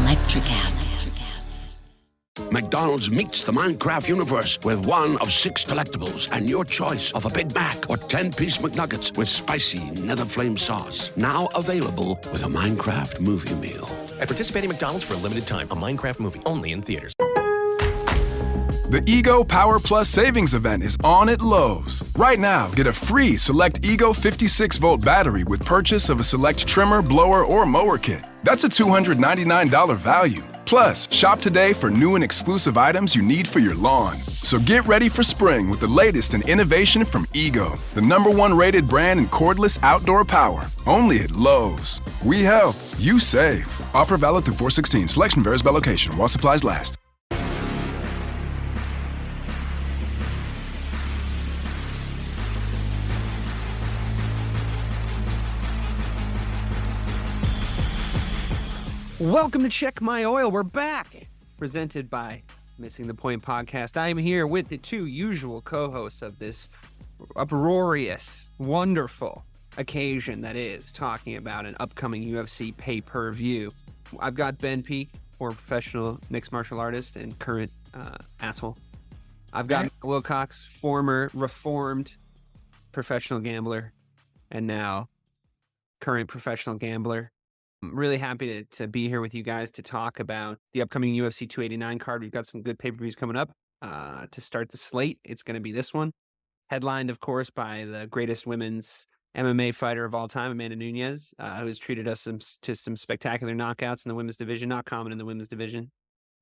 Electricast. McDonald's meets the Minecraft universe with one of 6 collectibles and your choice of a Big Mac or 10-piece McNuggets with spicy Nether Flame sauce. Now available with a Minecraft movie meal. At participating McDonald's for a limited time. A Minecraft movie only in theaters. The Ego Power Plus Savings Event is on at Lowe's. Right now, get a free Select Ego 56-volt battery with purchase of a Select trimmer, blower, or mower kit. That's a $299 value. Plus, shop today for new and exclusive items you need for your lawn. So get ready for spring with the latest in innovation from Ego, the #1 rated brand in cordless outdoor power. Only at Lowe's. We help, you save. Offer valid through 4/16. Selection varies by location while supplies last. Welcome to Check My Oil. We're back. Presented by Missing the Point podcast. I am here with the 2 usual co-hosts of this uproarious, wonderful occasion that is talking about an upcoming UFC pay-per-view. I've got Ben Peake, former professional mixed martial artist and current asshole. I've got Will Cox, former reformed professional gambler and now current professional gambler. I'm really happy to be here with you guys to talk about the upcoming UFC 289 card. We've got some good pay-per-views coming up to start the slate. It's going to be this one, headlined, of course, by the greatest women's MMA fighter of all time, Amanda Nunez, who has treated us to some spectacular knockouts in the women's division. Not common in the women's division,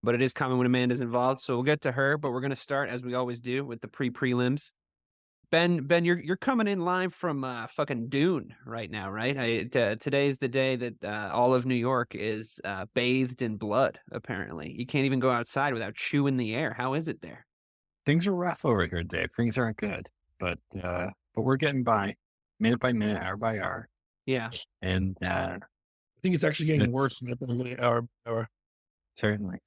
but it is common when Amanda's involved. So we'll get to her, but we're going to start, as we always do, with the pre-prelims. Ben, you're coming in live from fucking Dune right now, right? Today's the day that all of New York is bathed in blood. Apparently, you can't even go outside without chewing the air. How is it there? Things are rough over here, Dave. Things aren't good, but we're getting by, minute by minute, hour by hour. Yeah, and I think it's actually getting worse minute by minute, hour by hour. Certainly.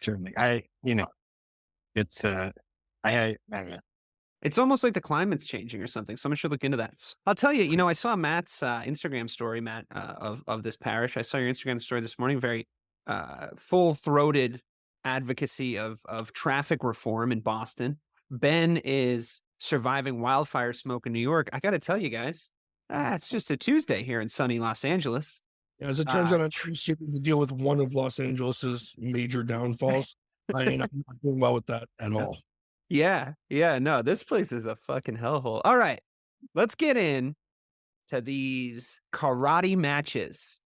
It's almost like the climate's changing or something. Someone should look into that. I'll tell you, I saw Matt's Instagram story, Matt, of this parish. I saw your Instagram story this morning. Very full-throated advocacy of traffic reform in Boston. Ben is surviving wildfire smoke in New York. I got to tell you guys, it's just a Tuesday here in sunny Los Angeles. Yeah, as it turns out, I'm shooting to deal with one of Los Angeles's major downfalls. I ain't not doing well with that at all. Yeah, no, this place is a fucking hellhole. All right, let's get in to these karate matches.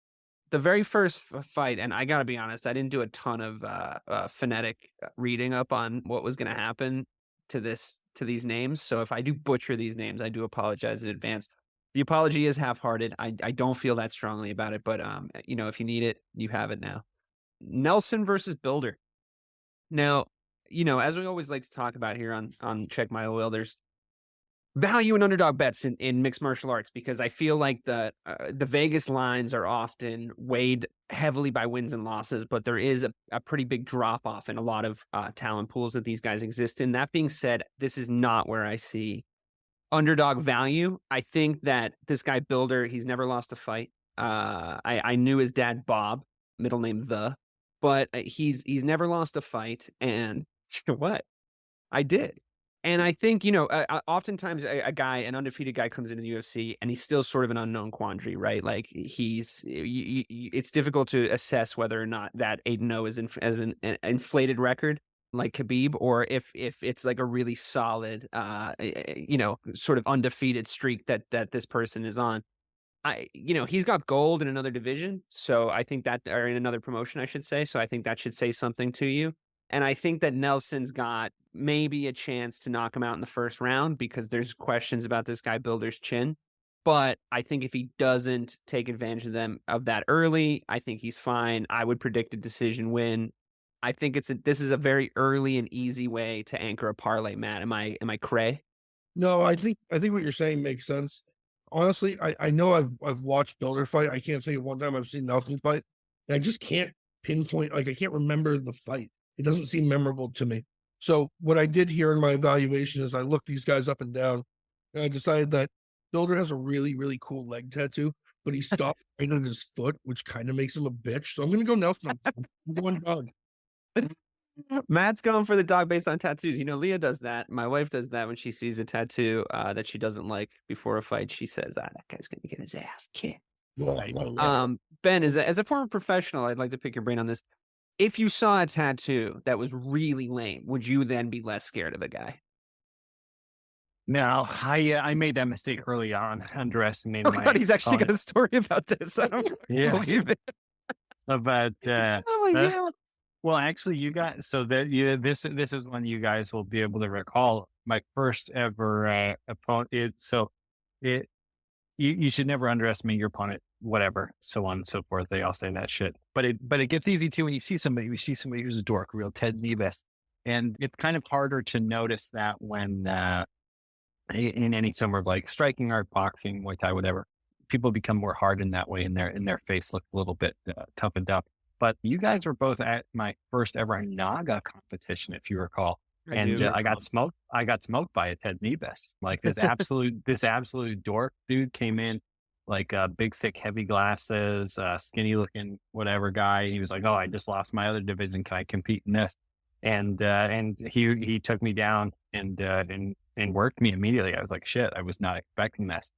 The very first fight, and I gotta be honest, I didn't do a ton of phonetic reading up on what was going to happen to these names. So if I do butcher these names, I do apologize in advance. The apology is half-hearted. I don't feel that strongly about it, but if you need it, you have it now. Nelson versus Bilder. Now, as we always like to talk about here on Check My Oil, there's value in underdog bets in mixed martial arts, because I feel like the Vegas lines are often weighed heavily by wins and losses, but there is a pretty big drop off in a lot of talent pools that these guys exist in. That being said, this is not where I see underdog value. I think that this guy Bilder, he's never lost a fight. I knew his dad Bob, middle name but he's never lost a fight, and what? I did. And I think, oftentimes an undefeated guy comes into the UFC and he's still sort of an unknown quandary, right? Like it's difficult to assess whether or not that 8-0 is as an inflated record like Khabib, or if it's like a really solid, sort of undefeated streak that this person is on. He's got gold in another division. So I think or in another promotion, I should say. So I think that should say something to you. And I think that Nelson's got maybe a chance to knock him out in the first round, because there's questions about this guy Bilder's chin. But I think if he doesn't take advantage of that early, I think he's fine. I would predict a decision win. I think this is a very early and easy way to anchor a parlay, Matt. Am I cray? No, I think what you're saying makes sense. Honestly, I know I've watched Bilder fight. I can't think of one time I've seen Nelson fight. And I just can't pinpoint, I can't remember the fight. It doesn't seem memorable to me. So what I did here in my evaluation is I looked these guys up and down, and I decided that Bilder has a really, really cool leg tattoo, but he stopped right on his foot, which kind of makes him a bitch. So I'm going to go Nelson. I'm going dog. Matt's going for the dog based on tattoos. You know, Leah does that. My wife does that when she sees a tattoo that she doesn't like before a fight. She says, that guy's going to get his ass kicked. Ben, as a former professional, I'd like to pick your brain on this. If you saw a tattoo that was really lame, would you then be less scared of a guy? No, I made that mistake early on, underestimating. Oh God, he's actually got a story about this. I don't believe it. About oh my God. Well, actually, you guys. So that this is when you guys will be able to recall my first ever opponent. You should never underestimate your opponent, whatever, so on and so forth. They all say that shit. But it gets easy too when you see somebody who's a dork, real Ted Neves. And it's kind of harder to notice that when in any sort of like striking art, boxing, Muay Thai, whatever, people become more hard in that way, and their face looks a little bit toughened up. But you guys were both at my first ever Naga competition, if you recall. I got smoked. I got smoked by a Ted Neves. Like this absolute dork dude came in, like big, thick, heavy glasses, skinny looking, whatever guy. He was like, "Oh, I just lost my other division. Can I compete in this?" And he took me down and worked me immediately. I was like, "Shit, I was not expecting this."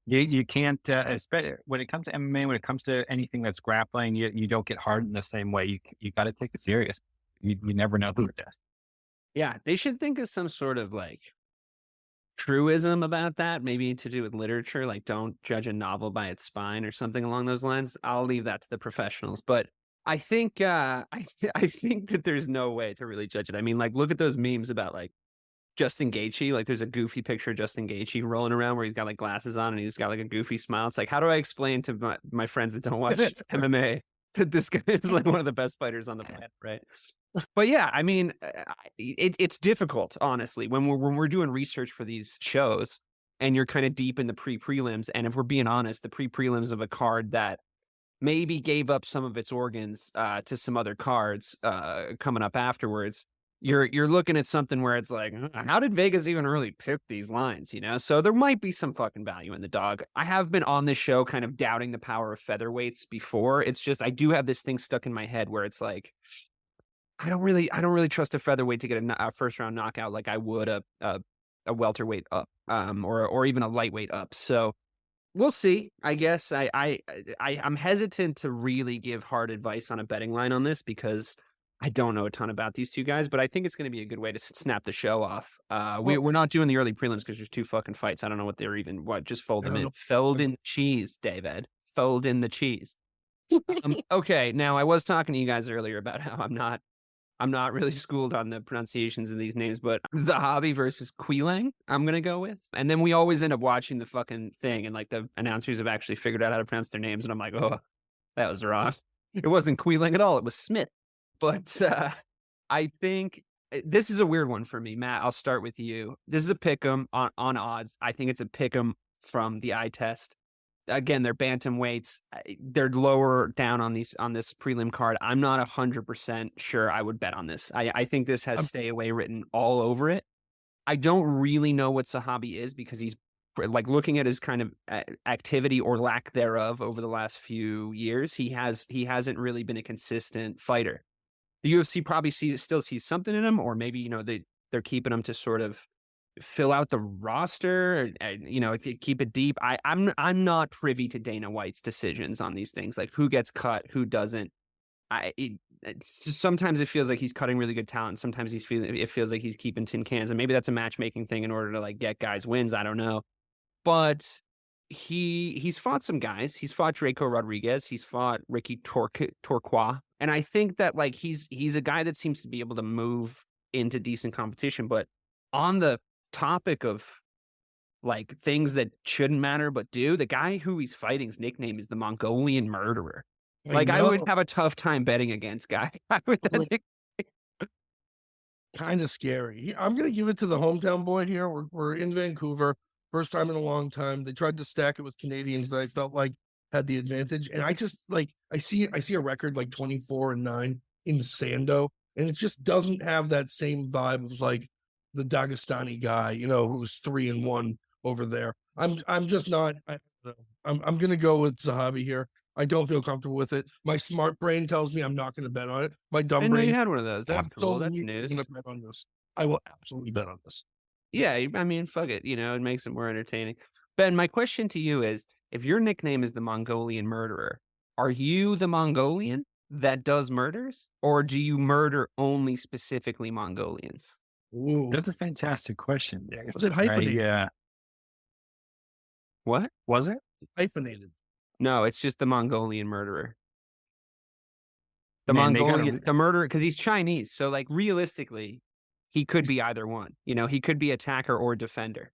You can't, especially when it comes to MMA, when it comes to anything that's grappling, you don't get hard in the same way. You got to take it serious. You never know who it does. Yeah, they should think of some sort of like truism about that, maybe to do with literature, like don't judge a novel by its spine or something along those lines. I'll leave that to the professionals, but I think I think that there's no way to really judge it. I mean, like look at those memes about like Justin Gaethje. Like there's a goofy picture of Justin Gaethje rolling around where he's got like glasses on and he's got like a goofy smile. It's like, how do I explain to my friends that don't watch MMA that this guy is like one of the best fighters on the planet, right? But yeah, I mean, it's difficult, honestly, when we're doing research for these shows and you're kind of deep in the pre-prelims. And if we're being honest, the pre-prelims of a card that maybe gave up some of its organs to some other cards coming up afterwards, you're looking at something where it's like, how did Vegas even really pick these lines, you know? So there might be some fucking value in the dog. I have been on this show kind of doubting the power of featherweights before. It's just, I do have this thing stuck in my head where it's like, I don't really trust a featherweight to get a first round knockout like I would a welterweight up, or even a lightweight up. So we'll see. I guess I'm hesitant to really give hard advice on a betting line on this because I don't know a ton about these two guys, but I think it's going to be a good way to snap the show off. We're not doing the early prelims because there's two fucking fights. I don't know what they're even. Just fold them in. Fold in the cheese, David. Fold in the cheese. Okay, now I was talking to you guys earlier about how I'm not really schooled on the pronunciations of these names, but Zahabi versus Quilang, I'm going to go with. And then we always end up watching the fucking thing, and like the announcers have actually figured out how to pronounce their names, and I'm like, oh, that was wrong. It wasn't Quilang at all. It was Smith. But I think this is a weird one for me. Matt, I'll start with you. This is a pick'em on odds. I think it's a pick'em from the eye test. Again, they're bantamweights. They're lower down on this prelim card. I'm not 100% sure I would bet on this. I think this has stay away written all over it. I don't really know what Zahabi is because he's like looking at his kind of activity or lack thereof over the last few years. He hasn't really been a consistent fighter. The UFC probably still sees something in him, or maybe, you know, they're keeping him to sort of fill out the roster, you know, if you keep it deep. I'm not privy to Dana White's decisions on these things, like who gets cut, who doesn't. Sometimes it feels like he's cutting really good talent. Sometimes it feels like he's keeping tin cans, and maybe that's a matchmaking thing in order to like get guys wins. I don't know, but he's fought some guys. He's fought Draco Rodriguez. He's fought Ricky Torquois, and I think that like he's a guy that seems to be able to move into decent competition. But on the topic of like things that shouldn't matter but do, the guy who he's fighting's nickname is the Mongolian Murderer. I would have a tough time betting against guy. Kind of scary. I'm going to give it to the hometown boy here. We're in Vancouver, first time in a long time. They tried to stack it with Canadians that I felt like had the advantage, and I just like I see a record like 24-9 in Sando, and it just doesn't have that same vibe of like the Dagestani guy, you know, who's 3-1 over there. I'm just not. I I'm gonna go with Zahabi here. I don't feel comfortable with it. My smart brain tells me I'm not gonna bet on it. My I dumb didn't know brain you had one of those. That's cool. That's absolutely news. gonna bet on this. I will absolutely bet on this. Yeah, I mean, fuck it. It makes it more entertaining. Ben, my question to you is, if your nickname is the Mongolian Murderer, are you the Mongolian that does murders, or do you murder only specifically Mongolians? Ooh, That's a fantastic question. was it hyphenated? Yeah. What? Was it? Hyphenated. No, it's just the Mongolian Murderer. The Man, they gotta Mongolian, the murderer, because he's Chinese. So, like, realistically, he could be either one. He could be attacker or defender.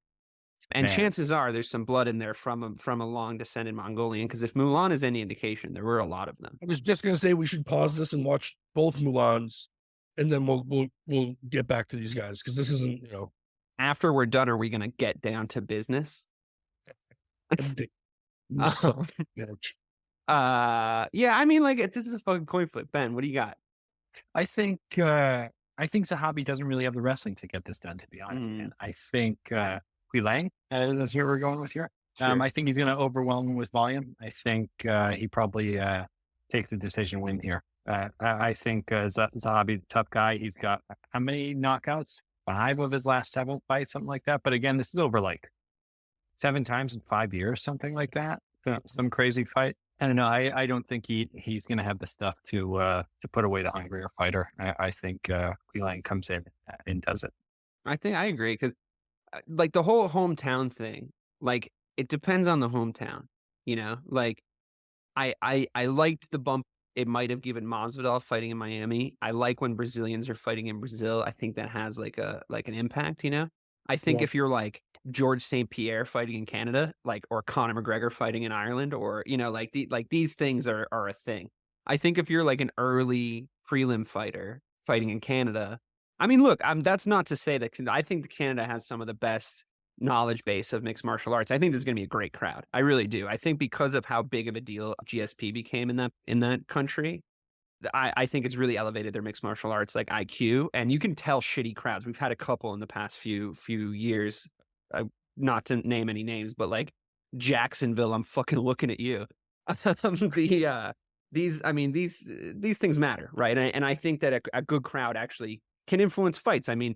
And Man. chances are there's some blood in there from a long descended Mongolian, because if Mulan is any indication, there were a lot of them. I was just gonna say we should pause this and watch both Mulans, and then we'll get back to these guys because this isn't After we're done, are we going to get down to business? you son of a bitch. Yeah, I mean, like, this is a fucking coin flip. Ben, what do you got? I think Zahabi doesn't really have the wrestling to get this done, to be honest. Man. I think Hui Lang, that's where we're going with here. Sure. I think he's going to overwhelm him with volume. I think he probably takes the decision win here. I think Zahabi, tough guy. He's got how many knockouts? 5 of his last 7 fights, something like that. But again, this is over like 7 times in 5 years, something like that. Some crazy fight. I don't know. I don't think he's going to have the stuff to put away the hungrier fighter. I think Hui Lang comes in and does it. I think I agree, because like the whole hometown thing, like, it depends on the hometown, like I liked the bump it might have given Masvidal fighting in Miami. I like when Brazilians are fighting in Brazil. I think that has like an impact, I think if you're like George St. Pierre fighting in Canada, like, or Conor McGregor fighting in Ireland, or, like these things are a thing. I think if you're like an early prelim fighter fighting in Canada, I mean, look, that's not to say that I think Canada has some of the best knowledge base of mixed martial arts. I think this is going to be a great crowd. I really do. I think because of how big of a deal GSP became in that country, I think it's really elevated their mixed martial arts like IQ, and you can tell shitty crowds. We've had a couple in the past few years, not to name any names, but like Jacksonville, I'm fucking looking at you. These things matter, right? And I think that a good crowd actually can influence fights. I mean,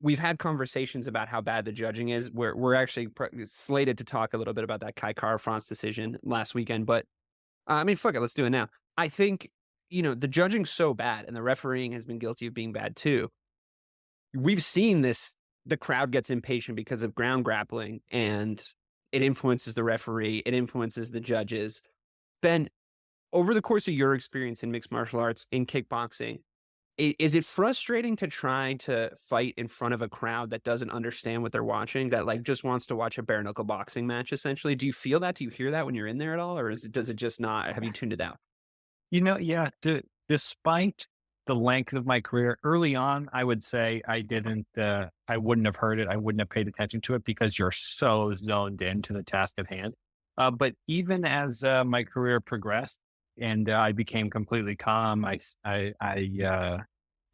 we've had conversations about how bad the judging is. We're actually slated to talk a little bit about that Kai Kara-France decision last weekend, but I mean, fuck it, let's do it now. I think, the judging's so bad, and the refereeing has been guilty of being bad too. We've seen this, the crowd gets impatient because of ground grappling, and it influences the referee, it influences the judges. Ben, over the course of your experience in mixed martial arts, in kickboxing, is it frustrating to try to fight in front of a crowd that doesn't understand what they're watching, that like just wants to watch a bare knuckle boxing match, essentially? Do you feel that? Do you hear that when you're in there at all? Or does it just not, have you tuned it out? Yeah, despite the length of my career, early on, I would say I wouldn't have heard it. I wouldn't have paid attention to it because you're so zoned into the task at hand. But even as my career progressed, and I became completely calm, I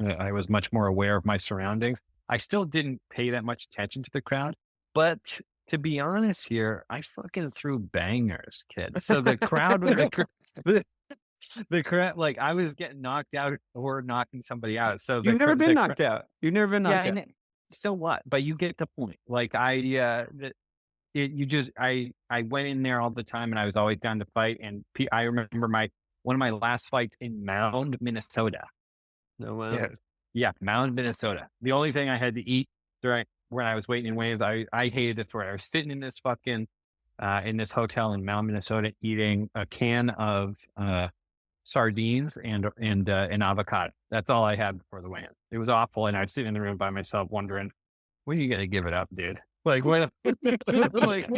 was much more aware of my surroundings. I still didn't pay that much attention to the crowd, but to be honest here, I fucking threw bangers, kid. So the crowd, the crowd, like I was getting knocked out or knocking somebody out. So You've never been knocked out. You've never been knocked out. So what? But you get the point. Like I went in there all the time, and I was always down to fight. And I remember one of my last fights in Mound, Minnesota. No, wow. Yeah, Mound, Minnesota. The only thing I had to eat when I was waiting in waves, I hated this. Where I was sitting in this fucking in this hotel in Mound, Minnesota, eating a can of sardines and an avocado. That's all I had before the weigh-in. It was awful, and I was sitting in the room by myself, wondering, when are you gonna give it up, dude? Like, what? Like,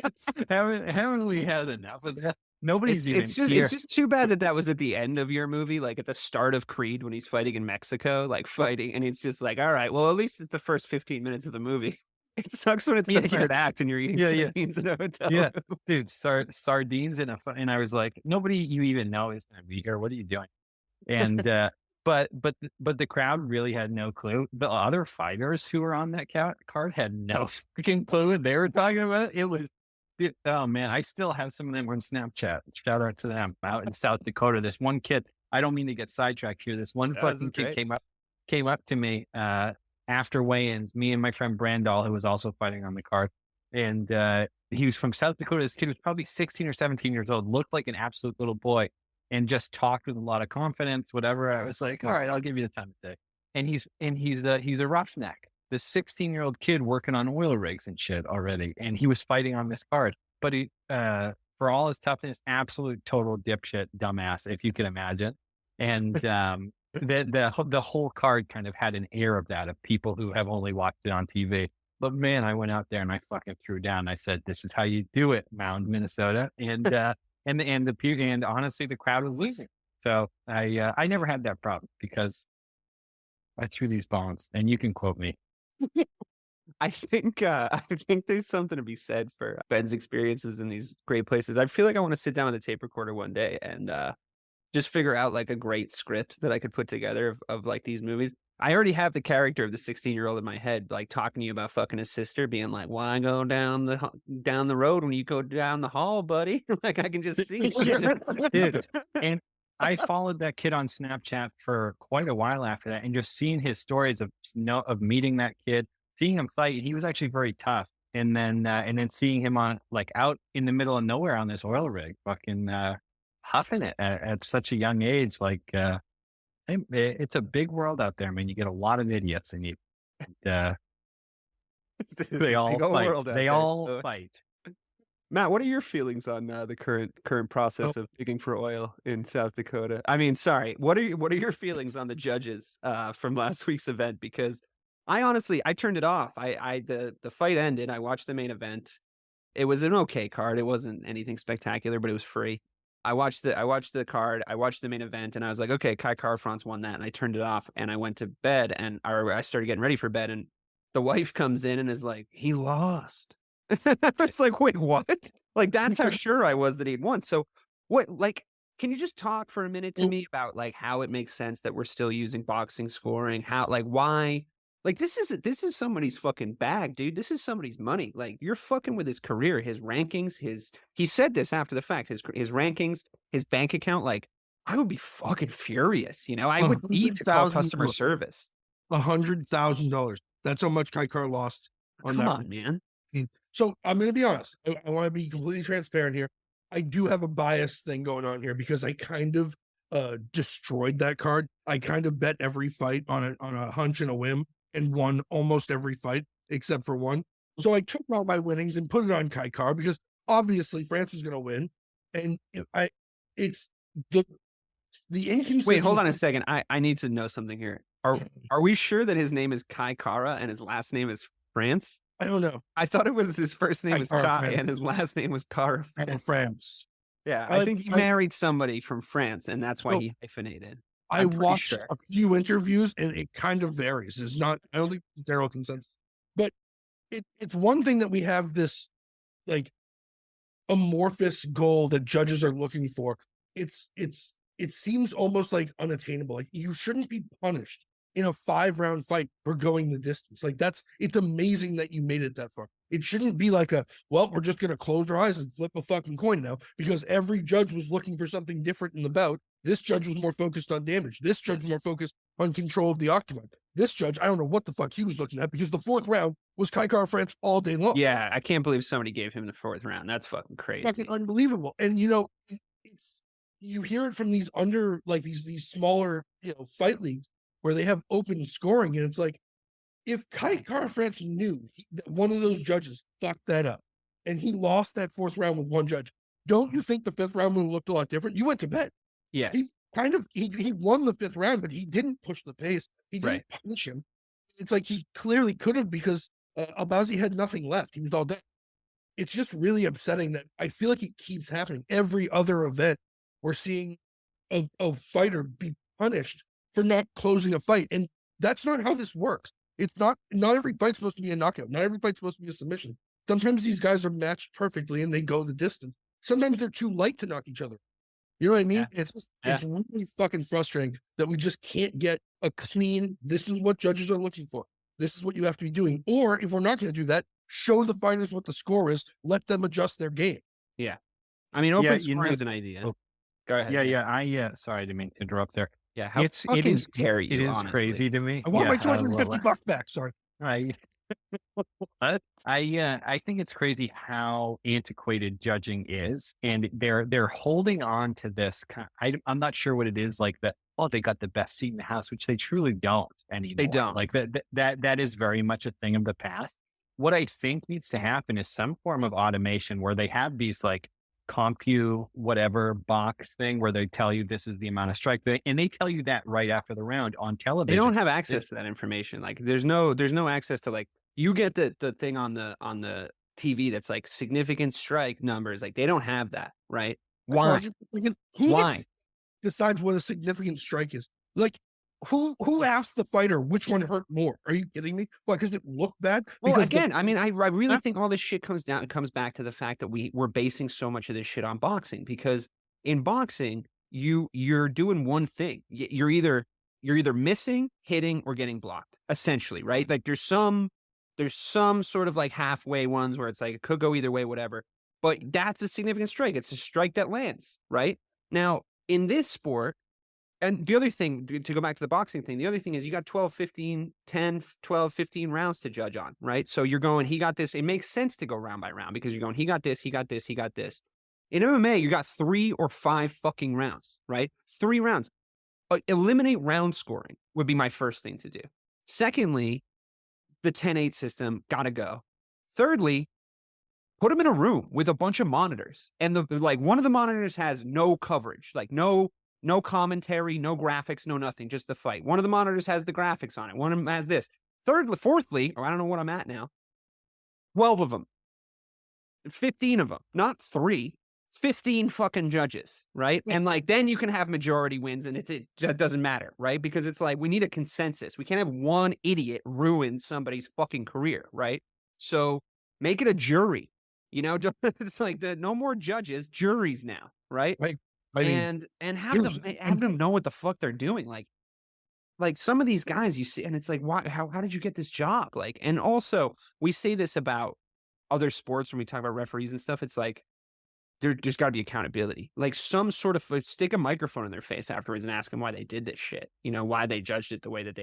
haven't we had enough of that? Nobody's even here. It's just too bad that was at the end of your movie, like at the start of Creed when he's fighting in Mexico, like fighting, and it's just like, all right, well, at least it's the first 15 minutes of the movie. It sucks when it's the third act and you're eating sardines in a hotel. Yeah, dude, sardines and I was like, nobody you even know is going to be here. What are you doing? And but the crowd really had no clue. The other fighters who were on that card had no freaking clue what they were talking about. Oh man, I still have some of them on Snapchat. Shout out to them out in South Dakota. This one kid, I don't mean to get sidetracked here. This one fucking kid came up to me after weigh-ins, me and my friend Brandall, who was also fighting on the card. And he was from South Dakota. This kid was probably 16 or 17 years old, looked like an absolute little boy, and just talked with a lot of confidence, whatever. I was like, all right, I'll give you the time of day. And he's a roughneck. This 16-year-old kid working on oil rigs and shit already. And he was fighting on this card. But he, for all his toughness, absolute total dipshit dumbass, if you can imagine. And the whole card kind of had an air of that, of people who have only watched it on TV. But man, I went out there and I fucking threw down. I said, "This is how you do it, Mound, Minnesota." And and honestly, the crowd was losing. So I never had that problem because I threw these bombs, and you can quote me. I think there's something to be said for Ben's experiences in these great places. I feel like I want to sit down with a tape recorder one day and just figure out like a great script that I could put together of like these movies. I already have the character of the 16-year-old in my head, like talking to you about fucking his sister, being like, "Why go down the road when you go down the hall, buddy?" Like I can just see it. Dude. And I followed that kid on Snapchat for quite a while after that, and just seeing his stories of meeting that kid, seeing him fight. He was actually very tough, and then seeing him on like out in the middle of nowhere on this oil rig, fucking huffing it at such a young age. Like it's a big world out there, man. You get a lot of idiots, and they all fight. They all fight. Matt, what are your feelings on the current process of digging for oil in South Dakota? I mean, sorry, what are your feelings on the judges from last week's event? Because I honestly turned it off. The fight ended. I watched the main event. It was an okay card. It wasn't anything spectacular, but it was free. I watched the card. I watched the main event, and I was like, okay, Kai Kara-France won that, and I turned it off, and I went to bed, or I started getting ready for bed, and the wife comes in and is like, "He lost." I was like, wait, what? Like, that's how sure I was that he'd won. So what, like, can you just talk for a minute to me about like how it makes sense that we're still using boxing scoring? How, like, why? Like, this is somebody's fucking bag, dude. This is somebody's money. Like, you're fucking with his career, his rankings, he said this after the fact, his rankings, his bank account. Like, I would be fucking furious. You know, I would need to call customer service. $100,000. That's how much Kai Kara lost on that. Come on, man. So I'm going to be honest. I want to be completely transparent here. I do have a bias thing going on here because I kind of destroyed that card. I kind of bet every fight on a hunch and a whim and won almost every fight except for one. So I took all my winnings and put it on Kai Kara because obviously France is going to win. And it's the inconsistency. Wait, hold on a second. I need to know something here. Are we sure that his name is Kai Kara and his last name is France? I don't know. I thought it was his first name was Kai and his last name was Kara. France. Yeah, I think he married somebody from France, and that's why he hyphenated. I watched a few interviews, and it kind of varies. It's not, I don't think general consensus, but it's one thing that we have this like amorphous goal that judges are looking for. It seems almost like unattainable. Like you shouldn't be punished in a 5-round fight for going the distance. Like it's amazing that you made it that far. It shouldn't be like we're just going to close our eyes and flip a fucking coin now because every judge was looking for something different in the bout. This judge was more focused on damage. This judge was more focused on control of the octagon. This judge, I don't know what the fuck he was looking at because the 4th round was Kai Kara-France all day long. Yeah, I can't believe somebody gave him the 4th round. That's fucking crazy. Fucking unbelievable. And you hear it from these these smaller, fight leagues where they have open scoring, and it's like, if Kai Kara-France knew that one of those judges fucked that up, and he lost that 4th round with one judge, don't you think the 5th round would have looked a lot different? You went to bed. Yes. He won the 5th round, but he didn't push the pace. He didn't punish him. It's like he clearly could have because Albazi had nothing left. He was all dead. It's just really upsetting that I feel like it keeps happening. Every other event, we're seeing a fighter be punished for not closing a fight. And that's not how this works. It's not every fight's supposed to be a knockout. Not every fight's supposed to be a submission. Sometimes these guys are matched perfectly and they go the distance. Sometimes they're too light to knock each other. You know what I mean? Yeah. It's really fucking frustrating that we just can't get a clean, this is what judges are looking for. this is what you have to be doing. Or if we're not going to do that, show the fighters what the score is. Let them adjust their game. Yeah. I mean, open you scoring know- is an idea. oh, Go ahead. Sorry, I didn't mean to interrupt there. Yeah. How It fucking is dare you, It is honestly. crazy to me. I want my how $250 back. Sorry. I I think it's crazy how antiquated judging is, and they're holding on to this. I'm not sure what it is, like that. Oh, they got the best seat in the house, which they truly don't anymore. They don't. Like that is very much a thing of the past. What I think needs to happen is some form of automation where they have these like CompuGroup whatever box thing where they tell you this is the amount of strike, and they tell you that right after the round on television. They don't have access to that information. Like there's no access to, like, you get the thing on the TV that's like significant strike numbers. Like they don't have that, right? Why? Who decides what a significant strike is? Like who asked the fighter which one hurt more? Are you kidding me? Why? Because it looked bad? Well, Because again, I mean, I really think all this shit comes back to the fact that we're basing so much of this shit on boxing, because in boxing, you're doing one thing. You're either missing, hitting, or getting blocked, essentially, right? Like there's some sort of like halfway ones where it's like it could go either way, whatever. But that's a significant strike. It's a strike that lands, right? Now, in this sport, and the other thing, to go back to the boxing thing, the other thing is you got 12, 15, 10, 12, 15 rounds to judge on, right? So you're going, he got this. It makes sense to go round by round because you're going, he got this, he got this, he got this. In MMA, you got 3 or 5 fucking rounds, right? 3 rounds. Eliminate round scoring would be my first thing to do. Secondly, the 10-8 system, gotta go. Thirdly, put them in a room with a bunch of monitors. And one of the monitors has no coverage, like no commentary, no graphics, no nothing, just the fight. One of the monitors has the graphics on it. One of them has this. Fourthly, or I don't know what I'm at now, 12 of them, 15 of them, not 3, 15 fucking judges, right? And like, then you can have majority wins and it doesn't matter, right? Because it's like, we need a consensus. We can't have one idiot ruin somebody's fucking career, right? So make it a jury, it's like no more judges, juries now, right? Right. I mean, and have them know what the fuck they're doing. Like some of these guys you see, and it's like, why? How did you get this job? Like, and also we say this about other sports when we talk about referees and stuff. It's like there's got to be accountability. Like some sort of stick a microphone in their face afterwards and ask them why they did this shit. Why they judged it the way that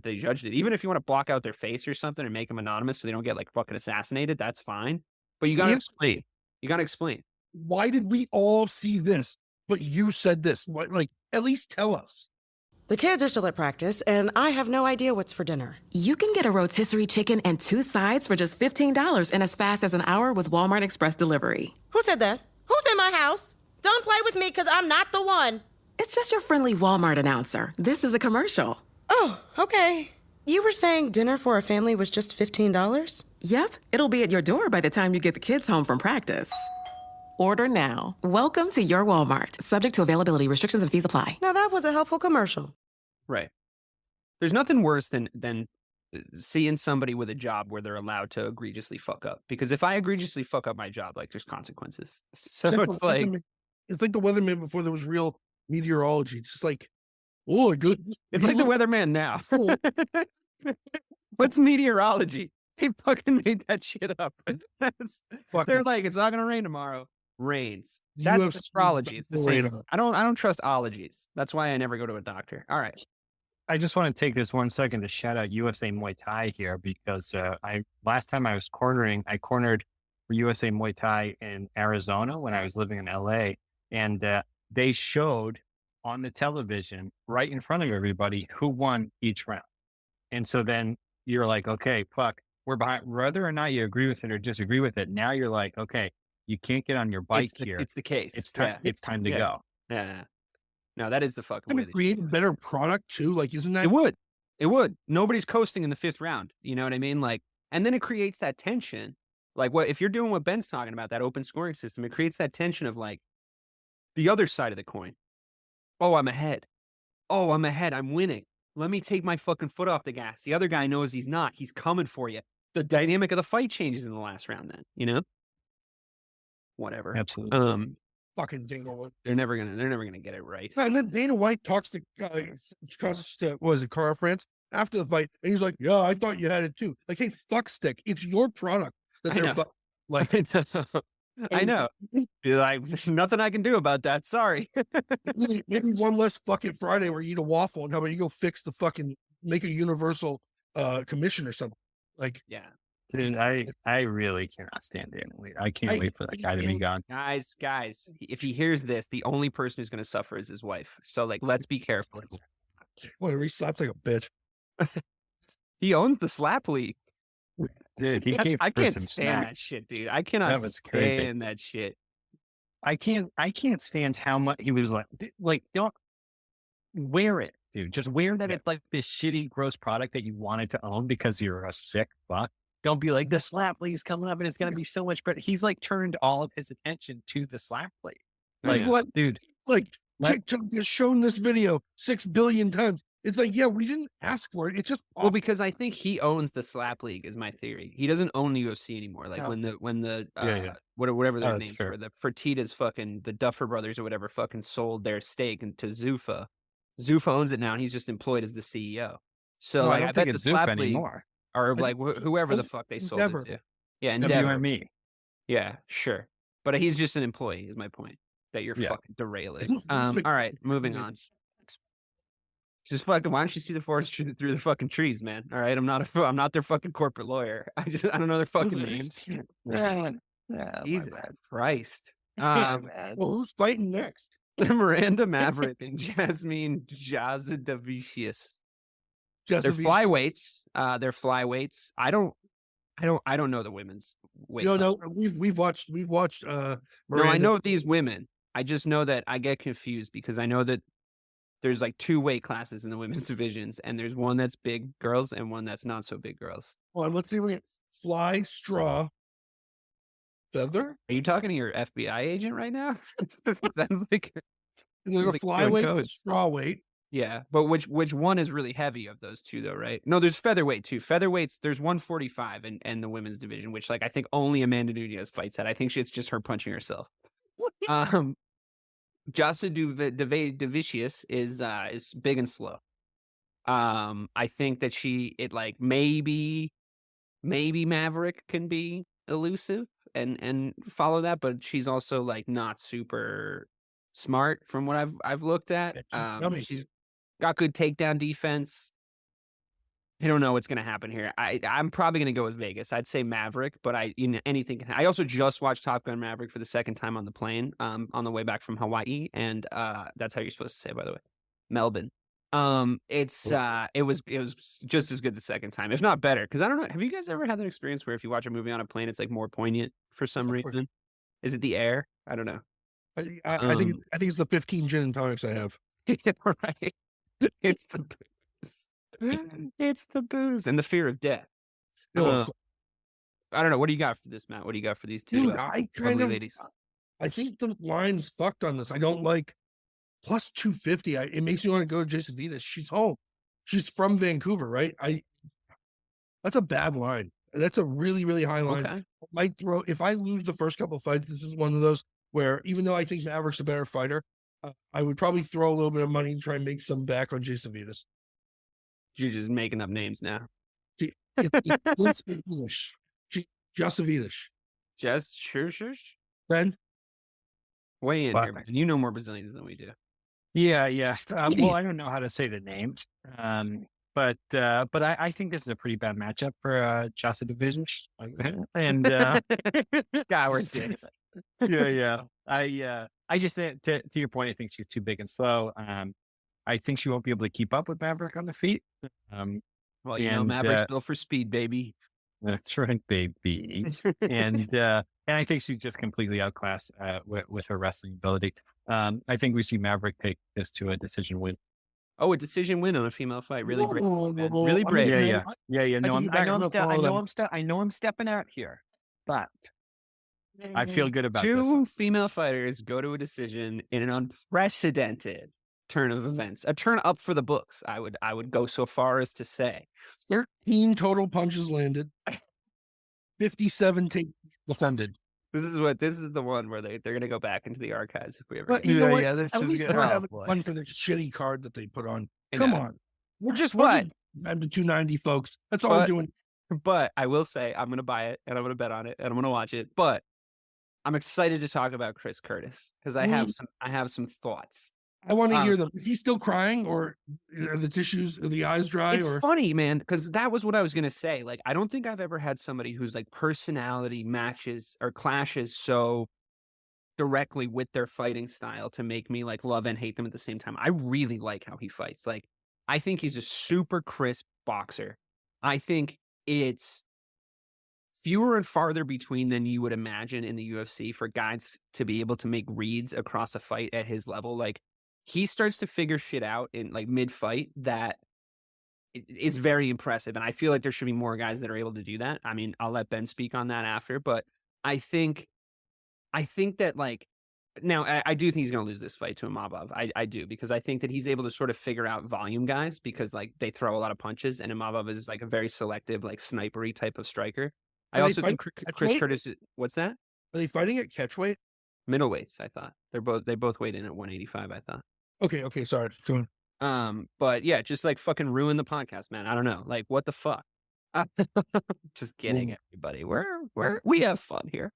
they judged it. Even if you want to block out their face or something and make them anonymous so they don't get like fucking assassinated, that's fine. But you got to explain. You got to explain. Why did we all see this? But you said this. What? Like, at least tell us. The kids are still at practice, and I have no idea what's for dinner. You can get a rotisserie chicken and 2 sides for just $15 in as fast as an hour with Walmart Express Delivery. Who said that? Who's in my house? Don't play with me, because I'm not the one. It's just your friendly Walmart announcer. This is a commercial. Oh, okay. You were saying dinner for a family was just $15? Yep, it'll be at your door by the time you get the kids home from practice. Order now. Welcome to your Walmart. Subject to availability, restrictions and fees apply. Now that was a helpful commercial. Right. There's nothing worse than seeing somebody with a job where they're allowed to egregiously fuck up. Because if I egregiously fuck up my job, like there's consequences. So it's like the weatherman before there was real meteorology. It's just like, oh, good. It's like the weatherman now. What's meteorology? They fucking made that shit up. They're like, it's not gonna rain tomorrow. Rains. That's astrology. It's the same. I don't trust ologies. That's why I never go to a doctor. All right. I just want to take this 1 second to shout out USA Muay Thai here because last time I was I cornered for USA Muay Thai in Arizona when I was living in LA, and they showed on the television right in front of everybody who won each round. And so then you're like, okay, fuck, we're behind, whether or not you agree with it or disagree with it. Now you're like, okay, you can't get on your bike here. It's the case. It's time. It's time to go. Yeah. No, that is the fucking way. Create a better product too. Like, isn't that? It would. Nobody's coasting in the 5th round. You know what I mean? Like, and then it creates that tension. Like, if you're doing what Ben's talking about, that open scoring system, it creates that tension of like the other side of the coin. Oh, I'm ahead. I'm winning. Let me take my fucking foot off the gas. The other guy knows he's not. He's coming for you. The dynamic of the fight changes in the last round then, Whatever. Absolutely. Fucking Dana White. They're never gonna get it right. And then Dana White talks to Cara France, after the fight, and he's like, "Yeah, I thought you had it too." Like, hey, fuck stick, it's your product that I they're know. like. I know. You're like, there's nothing I can do about that. Sorry. Maybe one less fucking Friday where you eat a waffle, and how about you go fix the fucking make a universal commission or something. Like, Yeah. Dude, I really cannot stand it. I can't wait for that guy to be gone. Guys, if he hears this, the only person who's going to suffer is his wife. So, like, let's be careful. whatever, he slaps like a bitch. He owns the slap league. Dude, he came I for can't some stand that snacks. shit, dude. I cannot was crazy. stand that shit. I can't stand how much he was like, don't wear it, dude. Just wear that it's like this shitty, gross product that you wanted to own because you're a sick fuck. Don't be like, the slap league's coming up and it's going to be so much better. He's like turned all of his attention to the slap league. Like, dude, Like, TikTok has shown this video 6 billion times. It's like, yeah, we didn't ask for it. It's just Well, because I think he owns the slap league is my theory. He doesn't own the UFC anymore. Like No. when the whatever Oh, their that's names fair. were, the Fertitta's fucking the Duffer brothers or whatever fucking sold their stake to Zuffa. Zuffa owns it now, and he's just employed as the CEO. So no, like, I don't bet think the it's slap Zoop league anymore. or I like whoever the fuck they sold Endeavor. it to. Yeah, Endeavor. WME. Yeah, sure. But he's just an employee. Is my point that you're fucking derailing. All right, moving on. Just fucking. Why don't you see the forest through the fucking trees, man? All right, I'm not their fucking corporate lawyer. I don't know their fucking names. Jesus Christ. well, who's fighting next? Miranda Maverick and Jasmine Jasudavicius. They're Jasudavicius. flyweights. I don't know the women's weight. No, we've watched. No, Miranda. I know these women. I just know that I get confused because I know that there's like 2 weight classes in the women's divisions, and there's one that's big girls and one that's not so big girls. Well, let's see. We get fly, straw, feather. Are you talking to your FBI agent right now? Sounds like There's a like flyweight, and a codes. straw weight. Yeah, but which one is really heavy of those two though, right? No, there's featherweight too. Featherweights, there's 145 in the women's division, which like I think only Amanda Nunez fights at. I think it's just her punching herself. Jasudavicius is big and slow. I think that maybe Maverick can be elusive and follow that, but she's also like not super smart from what I've looked at. She's got good takedown defense. I don't know what's going to happen here. I'm probably going to go with Vegas. I'd say Maverick, but anything can. I also just watched Top Gun Maverick for the second time on the plane on the way back from Hawaii, and that's how you're supposed to say it, by the way. Melbourne. It was just as good the second time, if not better. Because I don't know. Have you guys ever had that experience where if you watch a movie on a plane, it's like more poignant for some reason? Is it the air? I don't know. I think it's the 15 gin and tonics I have. Right. It's the booze. It's the booze and the fear of death. I don't know. What do you got for this, Matt? What do you got for these two? Dude, I kind of. ladies. I think the line's fucked on this. I don't like plus 250. It makes me want to go to Jasudavicius. She's home. She's from Vancouver, right? That's a bad line. That's a really, really high line. Okay. Might throw if I lose the first couple of fights. This is one of those where even though I think Maverick's a better fighter, I would probably throw a little bit of money and try and make some back on Jasudavicius. You're just making up names now. Let's speak English. Jasudavicius. Just sure. Ben? Weigh in Wow. here, man. You know more Brazilians than we do. Yeah. Well, I don't know how to say the name. But I think this is a pretty bad matchup for Jasudavicius. And God, we're dicks. yeah. I just think to your point, I think she's too big and slow. I think she won't be able to keep up with Maverick on the feet. Well, you know, Maverick's built for speed, baby. That's right, baby. and I think she's just completely outclassed with her wrestling ability. I think we see Maverick take this to a decision win. Oh, a decision win on a female fight. Really brave. Man. Whoa. Really I brave. mean, No, I I know I'm stepping out here, but I feel good about this. Two female fighters go to a decision in an unprecedented turn of events. A turn up for the books. I would go so far as to say 13 total punches landed. 57 defended. this is the one where they're gonna go back into the archives if we ever. But get you know Yeah, what? yeah, this At is least good. we're Oh, having boy. fun for the shitty card that they put on. I Come know. on. We're just What? I'm the 290, folks. That's all we're doing. But I will say I'm going to buy it and I'm going to bet on it and I'm going to watch it. But I'm excited to talk about Chris Curtis because I have some thoughts. I want to hear them. Is he still crying, or are the tissues, are the eyes dry? It's funny, man, because that was what I was going to say. Like, I don't think I've ever had somebody whose like personality matches or clashes so directly with their fighting style to make me like love and hate them at the same time. I really like how he fights. Like, I think he's a super crisp boxer. I think it's fewer and farther between than you would imagine in the UFC for guys to be able to make reads across a fight at his level. Like, he starts to figure shit out in like mid-fight that is very impressive. And I feel like there should be more guys that are able to do that. I mean, I'll let Ben speak on that after, but I think that like, now I do think he's going to lose this fight to Imavov. I do, because I think that he's able to sort of figure out volume guys because like they throw a lot of punches and Imavov is like a very selective, like snipery type of striker. I also think Chris Curtis, what's that? Are they fighting at catchweight? Middleweights, I thought. They both weighed in at 185, I thought. Okay, sorry. Go on. But yeah, just like fucking ruin the podcast, man. I don't know. Like, what the fuck? Just kidding, everybody. We have fun here.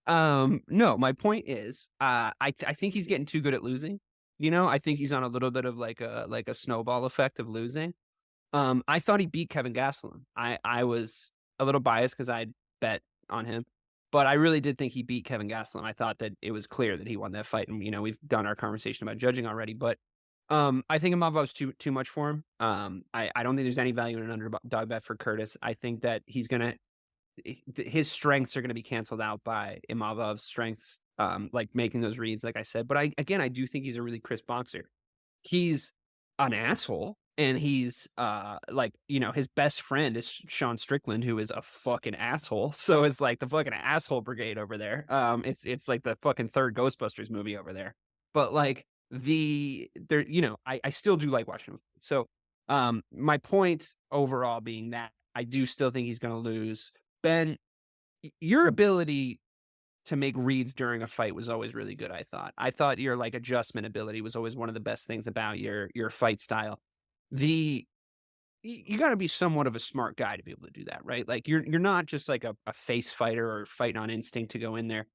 No, my point is, I think he's getting too good at losing. You know, I think he's on a little bit of like a snowball effect of losing. I thought he beat Kevin Gastelum. I was a little biased because I bet on him, but I really did think he beat Kevin Gastelum. I thought that it was clear that he won that fight, and you know we've done our conversation about judging already. But I think Imavov's too much for him. I don't think there's any value in an underdog bet for Curtis. I think that his strengths are going to be canceled out by Imavov's strengths, like making those reads, like I said. But I do think he's a really crisp boxer. He's an asshole. And he's like, you know, his best friend is Sean Strickland, who is a fucking asshole. So it's like the fucking asshole brigade over there. It's like the fucking third Ghostbusters movie over there. But like you know, I still do like watching him. So my point overall being that I do still think he's going to lose. Ben, your ability to make reads during a fight was always really good. I thought your like adjustment ability was always one of the best things about your fight style. You got to be somewhat of a smart guy to be able to do that, right? Like you're not just like a face fighter or fighting on instinct to go in there.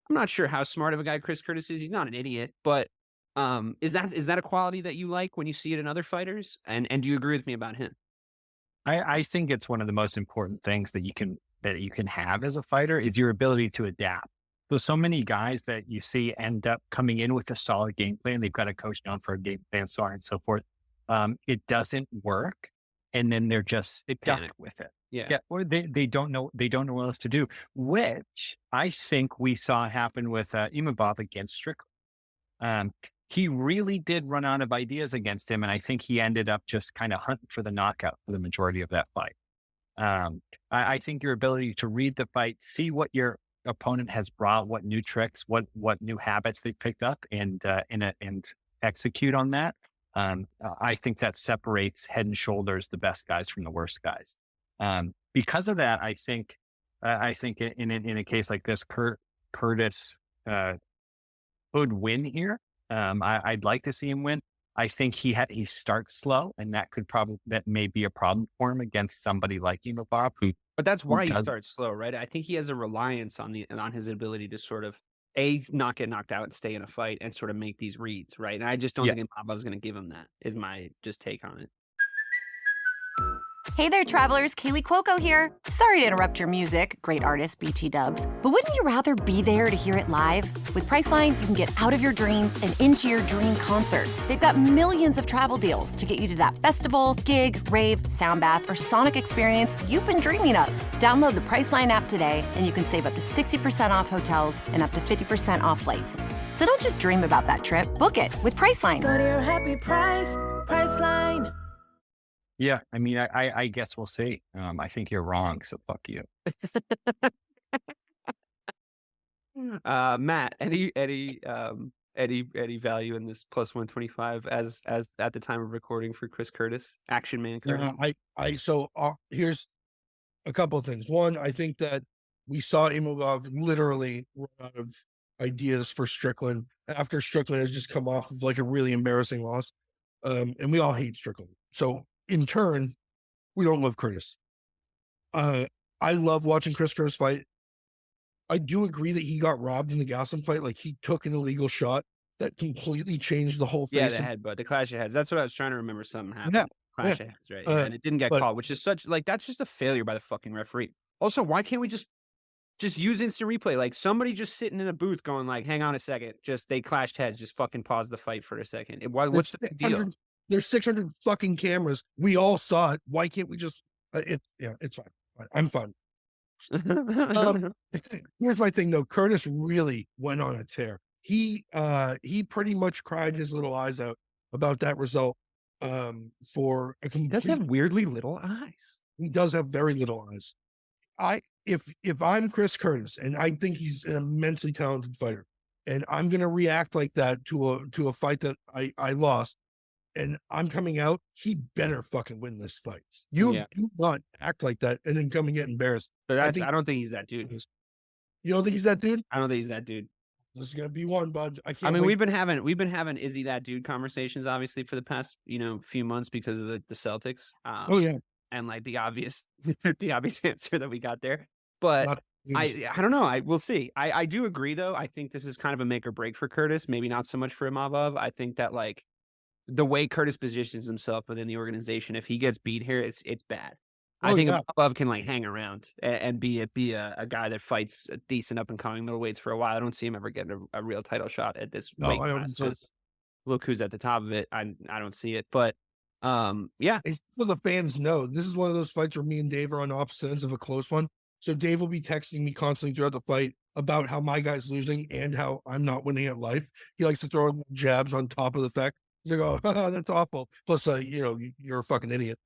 I'm not sure how smart of a guy Chris Curtis is. He's not an idiot, but is that a quality that you like when you see it in other fighters? And do you agree with me about him? I think it's one of the most important things that you can have as a fighter is your ability to adapt. So many guys that you see end up coming in with a solid game plan. They've got a coach down for a game plan, so on and so forth. It doesn't work, and then they're just stuck with it. Yeah, or they don't know what else to do, which I think we saw happen with Imavov against Strickland. He really did run out of ideas against him, and I think he ended up just kind of hunting for the knockout for the majority of that fight. I think your ability to read the fight, see what your opponent has brought, what new tricks, what new habits they picked up, and execute on that. I think that separates head and shoulders the best guys from the worst guys. Because of that, I think in a case like this, Curtis could win here. I'd like to see him win. I think he starts slow, and that may be a problem for him against somebody like Imavov. But that's why he starts slow, right? I think he has a reliance on his ability to sort of not get knocked out and stay in a fight and sort of make these reads, right? And I just don't think Imavov's going to give him that. Is my just take on it. Hey there, travelers. Kaylee Cuoco here. Sorry to interrupt your music, great artist BT Dubs, but wouldn't you rather be there to hear it live? With Priceline, you can get out of your dreams and into your dream concert. They've got millions of travel deals to get you to that festival, gig, rave, sound bath, or sonic experience you've been dreaming of. Download the Priceline app today, and you can save up to 60% off hotels and up to 50% off flights. So don't just dream about that trip. Book it with Priceline. Go to your happy price, Priceline. Yeah, I mean, I guess we'll see. I think you're wrong, so fuck you. Matt, any value in this plus 125 as at the time of recording for Chris Curtis, Action Man Curtis? Here's a couple of things. One, I think that we saw Imavov literally run out of ideas for Strickland after Strickland has just come off of like a really embarrassing loss, and we all hate Strickland. So in turn, we don't love Curtis. I love watching Chris Curtis fight. I do agree that he got robbed in the Gaslam fight. Like, he took an illegal shot that completely changed the whole Yeah, face. the headbutt, the clash of heads. That's what I was trying to remember. Something happened. Yeah, Clash of heads, right? Yeah, and it didn't get called, which is such like that's just a failure by the fucking referee. Also, why can't we just use instant replay? Like, somebody just sitting in a booth going like, "Hang on a second, just they clashed heads. Just fucking pause the fight for a second." What's the big deal? There's 600 fucking cameras. We all saw it. Why can't we just? It's fine. I'm fine. Here's my thing though. Curtis really went on a tear. He pretty much cried his little eyes out about that result. For a complete, he does have weirdly little eyes. He does have very little eyes. If I'm Chris Curtis and I think he's an immensely talented fighter, and I'm gonna react like that to a fight that I lost, and I'm coming out, he better fucking win this fight. You do not act like that and then come and get embarrassed. But I don't think he's that dude. You don't think he's that dude? I don't think he's that dude. This is gonna be one, bud. I mean, we've been having is he that dude conversations, obviously, for the past few months because of the Celtics. Oh yeah, and like the obvious answer that we got there. But I don't know. We'll see. I do agree though. I think this is kind of a make or break for Curtis. Maybe not so much for Imavov. I think that like the way Curtis positions himself within the organization, if he gets beat here, it's bad. I think Imavov can like hang around and be a guy that fights a decent up and coming middleweights for a while. I don't see him ever getting a real title shot at this weight class. Look who's at the top of it. I don't see it, but it's so the fans know this is one of those fights where me and Dave are on opposite ends of a close one. So Dave will be texting me constantly throughout the fight about how my guy's losing and how I'm not winning at life. He likes to throw jabs on top of the fact. He's like, "Oh, that's awful." Plus, you're a fucking idiot.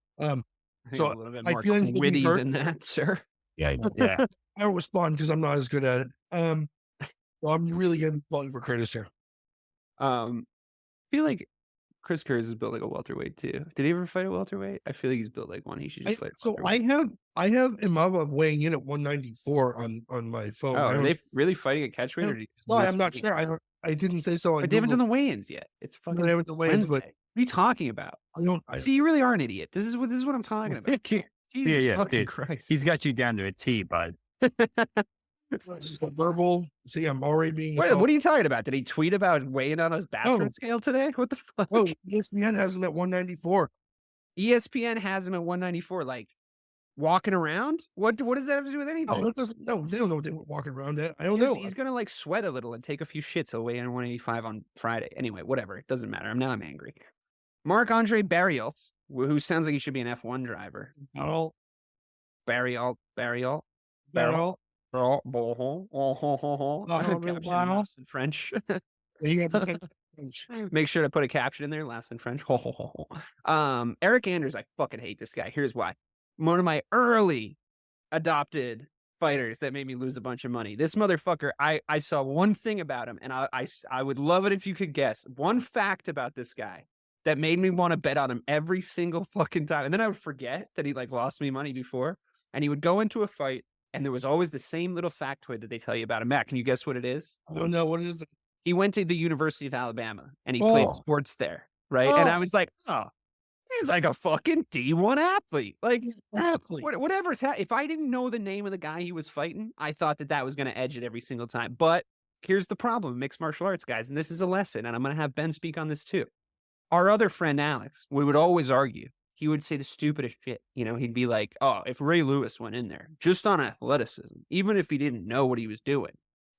So a little bit more witty than that, sir. Yeah. I don't respond because I'm not as good at it. So I'm really getting falling for Curtis here. I feel like Chris Curtis is built like a welterweight too. Did he ever fight a welterweight? I feel like he's built like one. He should just fight. So I have Imavov weighing in at 194 on my phone. Oh, are they really fighting a catchweight? Or no, I'm not sure. I didn't say so. But they haven't done the weigh-ins yet. It's fucking. They haven't done the weigh-ins. But what are you talking about? See, you really are an idiot. This is what I'm talking about. Jesus fucking Christ. He's got you down to a T, bud. Verbal. See, I'm already being. What are you talking about? Did he tweet about weighing on his bathroom scale today? What the fuck? Oh, ESPN has him at 194. ESPN has him at 194. Like walking around? What does that have to do with anything? No, they don't know what they were walking around at. I don't know. He's gonna like sweat a little and take a few shits. He'll weigh in 185 on Friday. Anyway, whatever. It doesn't matter. I'm angry. Marc-André Barriault, who sounds like he should be an F1 driver. Barriault. In French. Make sure to put a caption in there. Laughs in French. Eric Anders, I fucking hate this guy. Here's why. One of my early adopted fighters that made me lose a bunch of money. This motherfucker, I saw one thing about him, and I would love it if you could guess one fact about this guy that made me want to bet on him every single fucking time. And then I would forget that he like lost me money before, and he would go into a fight, and there was always the same little factoid that they tell you about him. Matt, can you guess what it is? I don't know. What is it? He went to the University of Alabama, and he played sports there, right? And I was like, he's like a fucking D1 athlete. Like, whatever's if I didn't know the name of the guy he was fighting, I thought that was going to edge it every single time. But here's the problem, mixed martial arts guys, and this is a lesson, and I'm going to have Ben speak on this too. Our other friend, Alex, we would always argue. He would say the stupidest shit. He'd be like, oh, if Ray Lewis went in there just on athleticism, even if he didn't know what he was doing,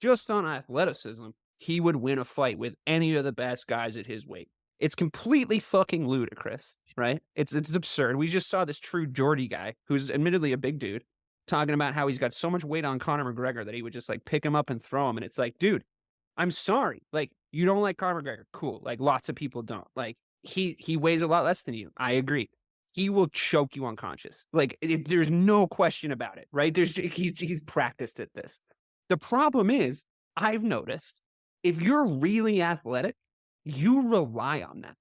just on athleticism, he would win a fight with any of the best guys at his weight. It's completely fucking ludicrous, right? It's absurd. We just saw this true Geordie guy, who's admittedly a big dude, talking about how he's got so much weight on Conor McGregor that he would just like pick him up and throw him. And it's like, dude, I'm sorry. Like, you don't like Conor McGregor. Cool. Like, lots of people don't. Like, he weighs a lot less than you. I agree. He will choke you unconscious. Like, there's no question about it, right? He's practiced at this. The problem is, I've noticed, if you're really athletic, you rely on that.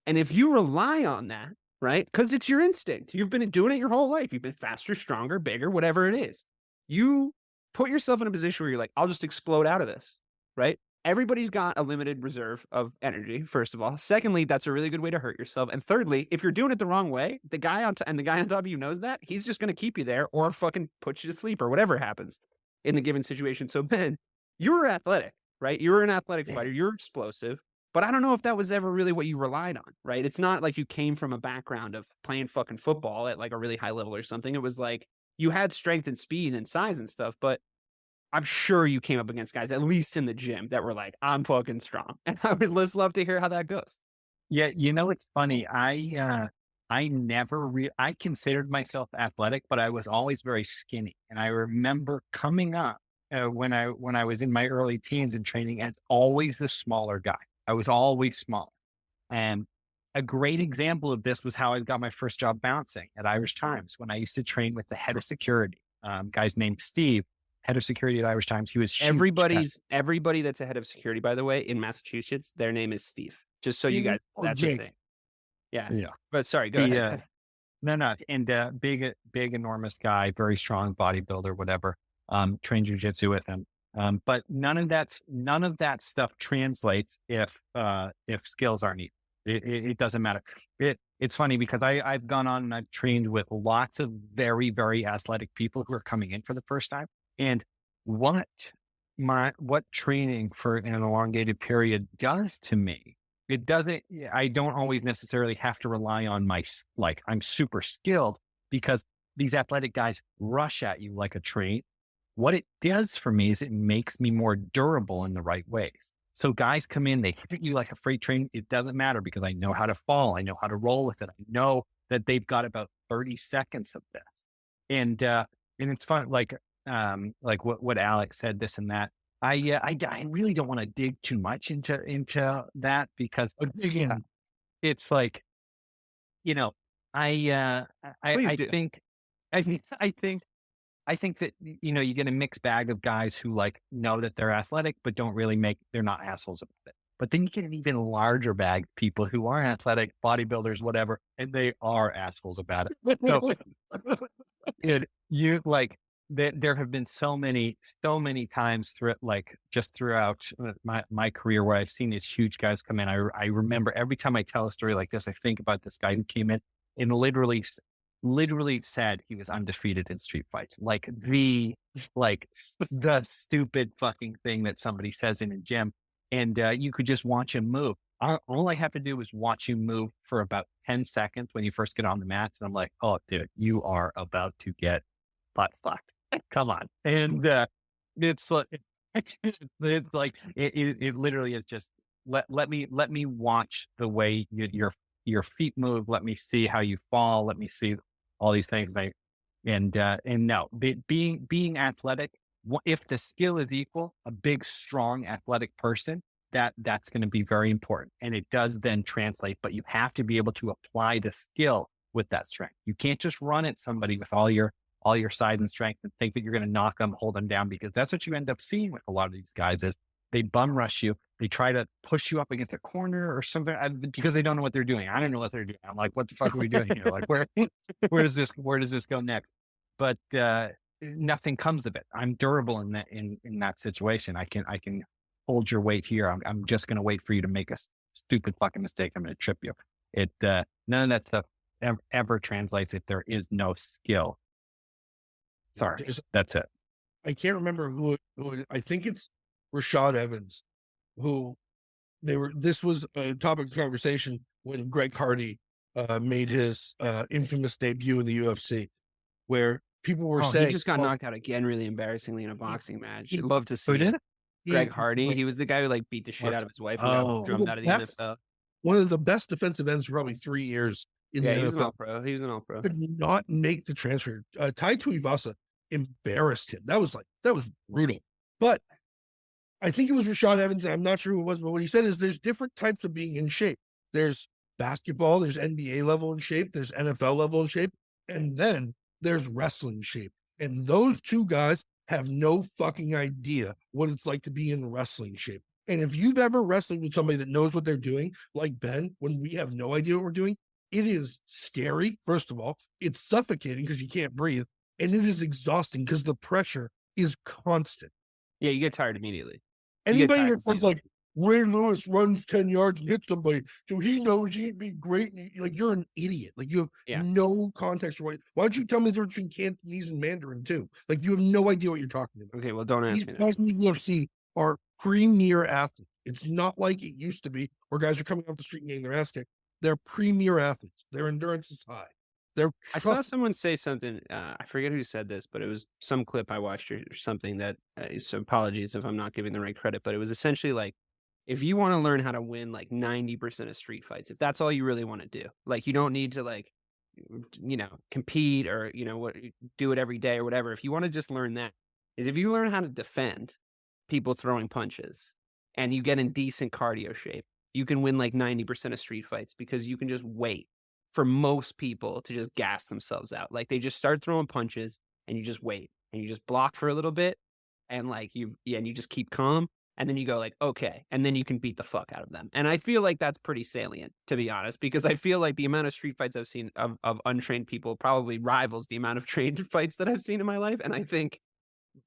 And if you rely on that, right, because it's your instinct, you've been doing it your whole life. You've been faster, stronger, bigger, whatever it is. You put yourself in a position where you're like, I'll just explode out of this, right? everybody's got a limited reserve of energy, first of all. Secondly, that's a really good way to hurt yourself. And thirdly, if you're doing it the wrong way, the guy on top of you knows that, he's just going to keep you there or fucking put you to sleep or whatever happens in the given situation. So Ben, you were athletic, right? You were an athletic fighter. You're explosive. But I don't know if that was ever really what you relied on, right? It's not like you came from a background of playing fucking football at like a really high level or something. It was like you had strength and speed and size and stuff, but I'm sure you came up against guys, at least in the gym, that were like, I'm fucking strong. And I would just love to hear how that goes. Yeah, it's funny. I considered myself athletic, but I was always very skinny. And I remember coming up when I was in my early teens and training as always the smaller guy. I was always small. And a great example of this was how I got my first job bouncing at Irish Times when I used to train with the head of security, guy's named Steve, head of security at Irish Times. He was everybody that's a head of security, by the way, in Massachusetts, their name is Steve. Just so you guys, that's the thing. Yeah. But sorry, go ahead. No. And big, enormous guy, very strong bodybuilder, whatever. Trained jiu-jitsu with him. But none of that stuff translates if skills aren't needed. It doesn't matter. It's funny because I've gone on and I've trained with lots of very, very athletic people who are coming in for the first time. And what training for an elongated period does to me, I don't always necessarily have to rely on I'm super skilled because these athletic guys rush at you like a train. What it does for me is it makes me more durable in the right ways. So guys come in, they hit you like a freight train. It doesn't matter because I know how to fall. I know how to roll with it. I know that they've got about 30 seconds of this. And it's fun. Like what Alex said, this and that. I really don't want to dig too much into that because it's like, I think that, you get a mixed bag of guys who know that they're athletic, but they're not assholes about it. But then you get an even larger bag of people who are athletic, bodybuilders, whatever, and they are assholes about it. So there have been so many times throughout my career where I've seen these huge guys come in. I remember every time I tell a story like this, I think about this guy who came in and literally said he was undefeated in street fights. The stupid fucking thing that somebody says in a gym. And you could just watch him move. All I have to do is watch you move for about 10 seconds when you first get on the mats. And I'm like, oh, dude, you are about to get butt fucked. Come on. And it's it literally is just, let me watch the way your feet move. Let me see how you fall. Let me see all these things. And no, being athletic, if the skill is equal, a big, strong, athletic person, that's going to be very important. And it does then translate, but you have to be able to apply the skill with that strength. You can't just run at somebody with all your size and strength and think that you're going to knock them, hold them down, because that's what you end up seeing with a lot of these guys is they bum rush you. They try to push you up against a corner or something because they don't know what they're doing. I don't know what they're doing. I'm like, what the fuck are we doing here? Where does this go next? But nothing comes of it. I'm durable in that situation. I can hold your weight here. I'm just going to wait for you to make a stupid fucking mistake. I'm going to trip you. None of that stuff ever translates if there is no skill. Sorry, that's it. I can't remember who I think it's Rashad Evans, this was a topic of conversation when Greg Hardy made his infamous debut in the UFC, where people were saying he just got knocked out again, really embarrassingly in a boxing match. I'd love to see. Who did it? Greg Hardy. He was the guy who beat the shit out of his wife and got drummed out of the NFL. One of the best defensive ends for probably 3 years in the NFL. He was an all-pro. Could not make the transfer. Tai Tuivasa embarrassed him. That was brutal. But I think it was Rashad Evans. I'm not sure who it was, but what he said is there's different types of being in shape. There's basketball, there's NBA level in shape, there's NFL level in shape, and then there's wrestling shape. And those two guys have no fucking idea what it's like to be in wrestling shape. And if you've ever wrestled with somebody that knows what they're doing, like Ben, when we have no idea what we're doing, it is scary. First of all, it's suffocating because you can't breathe. And it is exhausting because the pressure is constant. Yeah, you get tired immediately. Anybody tired that says of like Ray Lewis runs 10 yards and hits somebody, so he knows he'd be great. Like, you're an idiot. Like, you have no context for why don't you tell me the difference between Cantonese and Mandarin too? Like, you have no idea what you're talking about. Okay, well, don't ask These me guys in the UFC are premier athletes. It's not like it used to be where guys are coming off the street and getting their ass kicked. They're premier athletes. Their endurance is high. I saw someone say something. I forget who said this, but it was some clip I watched or something that. So apologies if I'm not giving the right credit, but it was essentially like, if you want to learn how to win like 90% of street fights, if that's all you really want to do, like you don't need to like, compete or do it every day or whatever. If you want to just learn that, is if you learn how to defend people throwing punches and you get in decent cardio shape, you can win like 90% of street fights because you can just wait for most people to just gas themselves out. Like they just start throwing punches and you just wait and you just block for a little bit and like and you just keep calm and then you go like, okay, and then you can beat the fuck out of them. And I feel like that's pretty salient, to be honest, because I feel like the amount of street fights I've seen of untrained people probably rivals the amount of trained fights that I've seen in my life. And I think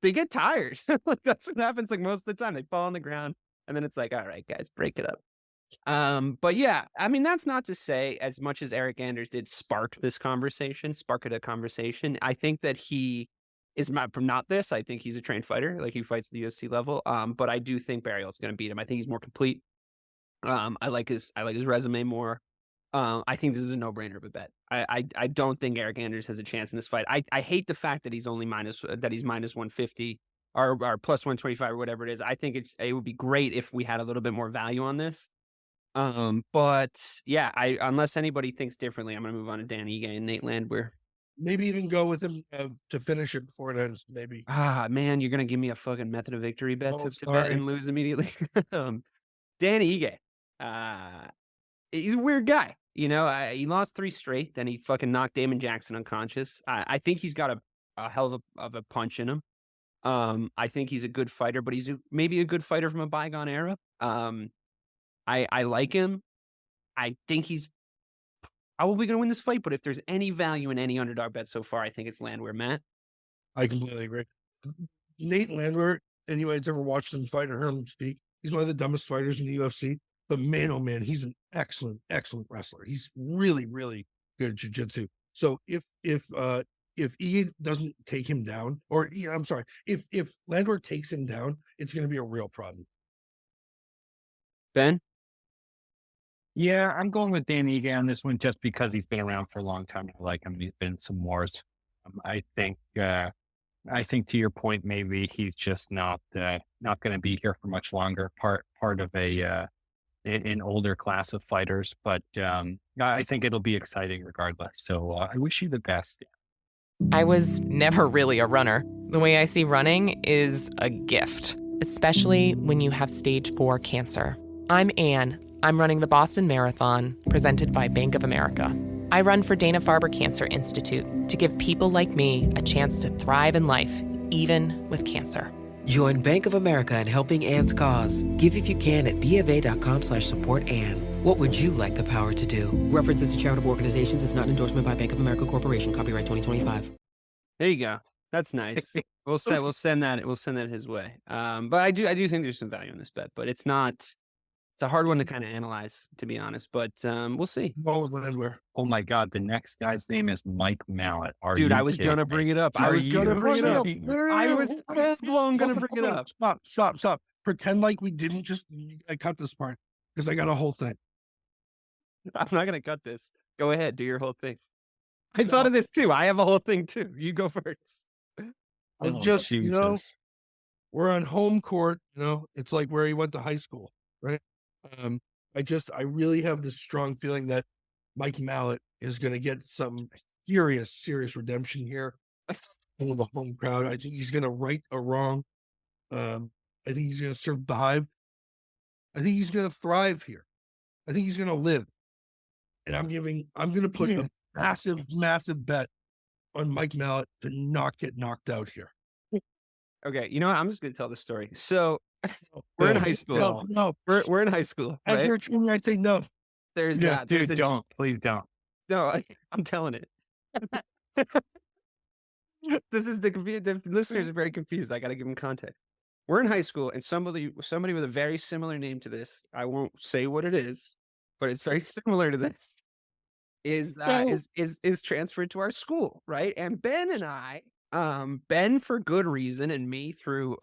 they get tired. Like that's what happens like most of the time. They fall on the ground and then it's like, all right, guys, break it up. But yeah, I mean, that's not to say as much as Eric Anders did spark a conversation, I think that he is not this. I think he's a trained fighter. Like he fights at the UFC level. But I do think Barriault's going to beat him. I think he's more complete. I like his resume more. I think this is a no-brainer of a bet. I don't think Eric Anders has a chance in this fight. I hate the fact that he's only minus 150 or plus 125 or whatever it is. I think it would be great if we had a little bit more value on this. But yeah, unless anybody thinks differently, I'm going to move on to Dan Ige and Nate Landwehr. Maybe even go with him to finish it before it ends. Maybe. Man, you're going to give me a fucking method of victory bet to bet and lose immediately. Dan Ige, he's a weird guy. He lost 3 straight. Then he fucking knocked Damon Jackson unconscious. I think he's got a hell of a punch in him. I think he's a good fighter, but he's maybe a good fighter from a bygone era. I like him. I think he's probably going to win this fight, but if there's any value in any underdog bet so far, I think it's Landwehr. Matt? I completely agree. Nate Landwehr, anybody that's ever watched him fight or heard him speak, he's one of the dumbest fighters in the UFC. But man, oh man, he's an excellent, excellent wrestler. He's really, really good at jiu-jitsu. So if Ige doesn't take him down, or I'm sorry, if Landwehr takes him down, it's going to be a real problem. Ben? Yeah, I'm going with Dan Ige on this one just because he's been around for a long time. I like him. He's been in some wars. I think to your point, maybe he's just not going to be here for much longer. Part of an older class of fighters, but I think it'll be exciting regardless. So I wish you the best. I was never really a runner. The way I see running is a gift, especially when you have stage 4 cancer. I'm Anne. I'm running the Boston Marathon, presented by Bank of America. I run for Dana-Farber Cancer Institute to give people like me a chance to thrive in life, even with cancer. Join Bank of America in helping Anne's cause. Give if you can at BofA.com/supportAnne. What would you like the power to do? References to charitable organizations is not an endorsement by Bank of America Corporation. Copyright 2025. There you go. That's nice. We'll send that his way. But I do think there's some value in this bet, but it's a hard one to kind of analyze, to be honest, but we'll see. Oh my God, the next guy's name is Mike Mallet. Dude, I was going to bring it up. I was going to bring it up. Stop. Pretend like we didn't just cut this part because I got a whole thing. I'm not going to cut this. Go ahead. Do your whole thing. I thought of this too. I have a whole thing too. You go first. It's just, we're on home court. It's like where he went to high school, right? I really have this strong feeling that Mike Mallet is going to get some serious redemption here from the home crowd. I think he's going to right a wrong. I think he's going to survive. I think he's going to thrive here. I think he's going to live. And I'm going to put a massive bet on Mike Mallet to not get knocked out here. Okay, you know what? I'm just going to tell the story. So we're in high school. No. We're in high school. As right? you're treating, I'd say no. There's don't. Please don't. No, I'm telling it. This is the listeners are very confused. I got to give them context. we're in high school, and somebody with a very similar name to this, I won't say what it is, but it's very similar to this, is transferred to our school, right? And Ben and I, Ben for good reason, and me through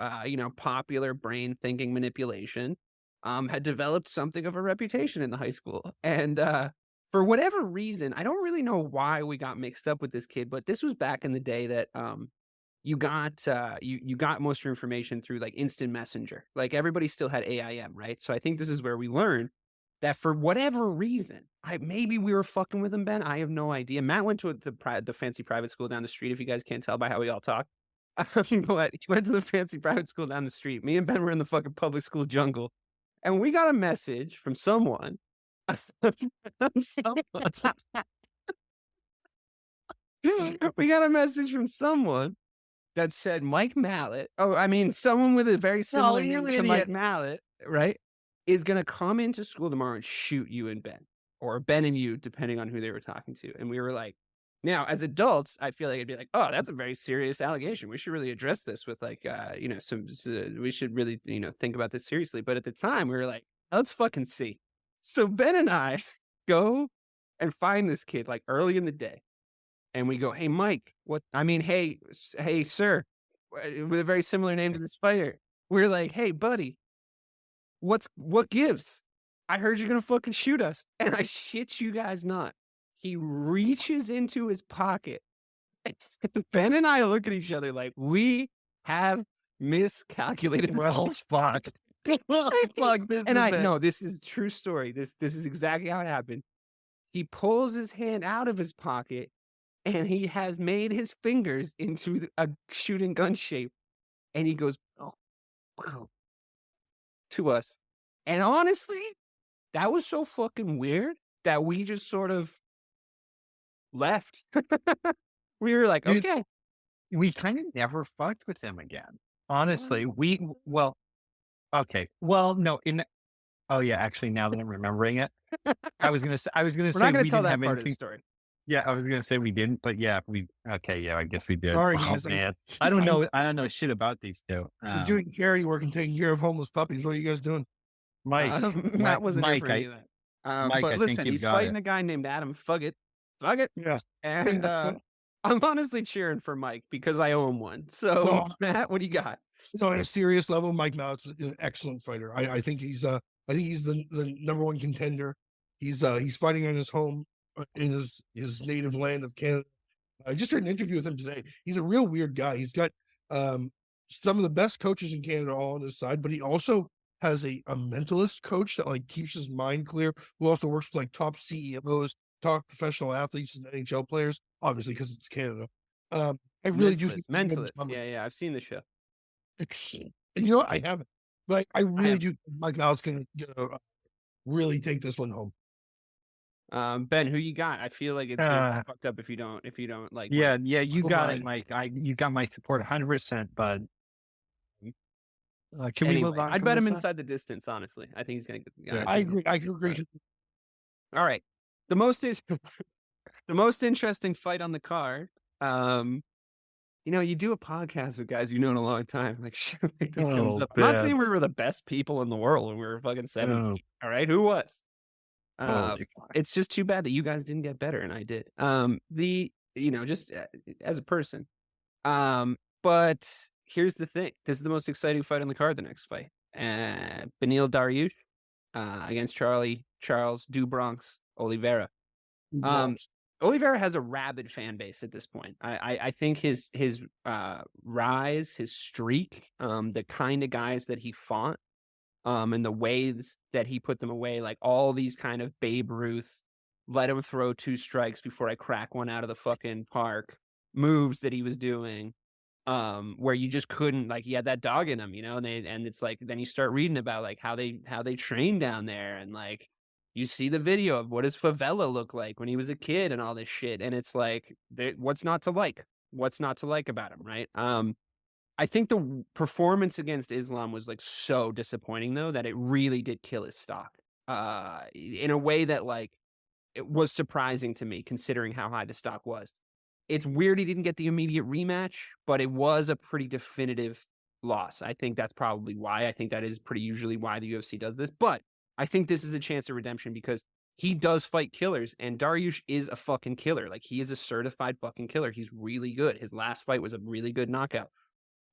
popular brain thinking manipulation, had developed something of a reputation in the high school. And for whatever reason, I don't really know why we got mixed up with this kid, but this was back in the day that you got you got most of your information through like instant messenger. Like everybody still had AIM, right? So I think this is where we learned that for whatever reason, maybe we were fucking with him, Ben. I have no idea. Matt went to the fancy private school down the street, if you guys can't tell by how we all talk. But he went to the fancy private school down the street. Me and Ben were in the fucking public school jungle. And we got a message from someone. We got a message from someone that said Mike Mallet. Oh, I mean, someone with a very similar name to Mike Mallet, right? Is going to come into school tomorrow and shoot you and Ben, or Ben and you, depending on who they were talking to. And we were like, now as adults, I feel like it'd be like, oh, that's a very serious allegation. We should really address this with like, we should really, think about this seriously. But at the time we were like, let's fucking see. So Ben and I go and find this kid like early in the day. And we go, hey, Mike, hey, sir, with a very similar name to this fighter. We're like, hey, buddy, what gives? I heard you're going to fucking shoot us. And I shit you guys not. He reaches into his pocket. Ben and I look at each other like we have miscalculated. Well, fuck. No, this is a true story. This is exactly how it happened. He pulls his hand out of his pocket and he has made his fingers into a shooting gun shape. And he goes, oh, wow, to us. And honestly, that was so fucking weird that we just sort of left. We were like, okay. We kind of never fucked with him again. Honestly, okay. Well, no, actually, now that I'm remembering it, I was gonna say we're not gonna tell that part of the story. Yeah, I was gonna say we didn't, but yeah, I guess we did. Sorry, oh, guys, man. I don't know shit about these two. You're doing charity work and taking care of homeless puppies. What are you guys doing? Mike, Matt wasn't here for any of that. Mike, but I listen, think he's fighting a guy named Adam Fuggett. Yeah. And I'm honestly cheering for Mike because I owe him one. So, Matt, what do you got? No, on a serious level, Mike Mallett's an excellent fighter. I think he's the number one contender. He's fighting on his home in his native land of Canada. I just heard an interview with him today. He's a real weird guy. He's got some of the best coaches in Canada all on his side, but he also has a mentalist coach that like keeps his mind clear, who also works with like top CEOs, top professional athletes and NHL players, obviously because it's Canada. I really do think mentalist. Yeah, I've seen the show. And you know what? I haven't, but I really do think Mike Mallett's gonna really take this one home. Ben, who you got? I feel like it's fucked up if you don't like. Yeah, you got it, Mike. You got my support 100%, bud. Can we move on? I'd bet him inside the distance. Honestly, I think he's gonna get. I agree. I agree. All right, the most interesting fight on the card. You do a podcast with guys you know in a long time. Like shit like this comes up. I'm not saying we were the best people in the world when we were fucking 70. All right, who was? It's just too bad that you guys didn't get better and I did. Just as a person. But here's the thing. This is the most exciting fight on the card, the next fight. Beneil Dariush against Charles Bronx Oliveira. Oliveira has a rabid fan base at this point. I think his rise, his streak, the kind of guys that he fought, and the ways that he put them away, like all these kind of Babe Ruth, let him throw 2 strikes before I crack one out of the fucking park moves that he was doing, where you just couldn't, like, he had that dog in him, and it's like, then you start reading about like how they train down there, and like you see the video of what his favela looked like when he was a kid and all this shit, and it's like, what's not to like about him, right? I think the performance against Islam was like so disappointing though, that it really did kill his stock, in a way that like it was surprising to me considering how high the stock was. It's weird he didn't get the immediate rematch, but it was a pretty definitive loss. I think that's probably why. I think that is pretty usually why the UFC does this. But I think this is a chance of redemption because he does fight killers, and Dariush is a fucking killer. Like, he is a certified fucking killer. He's really good. His last fight was a really good knockout.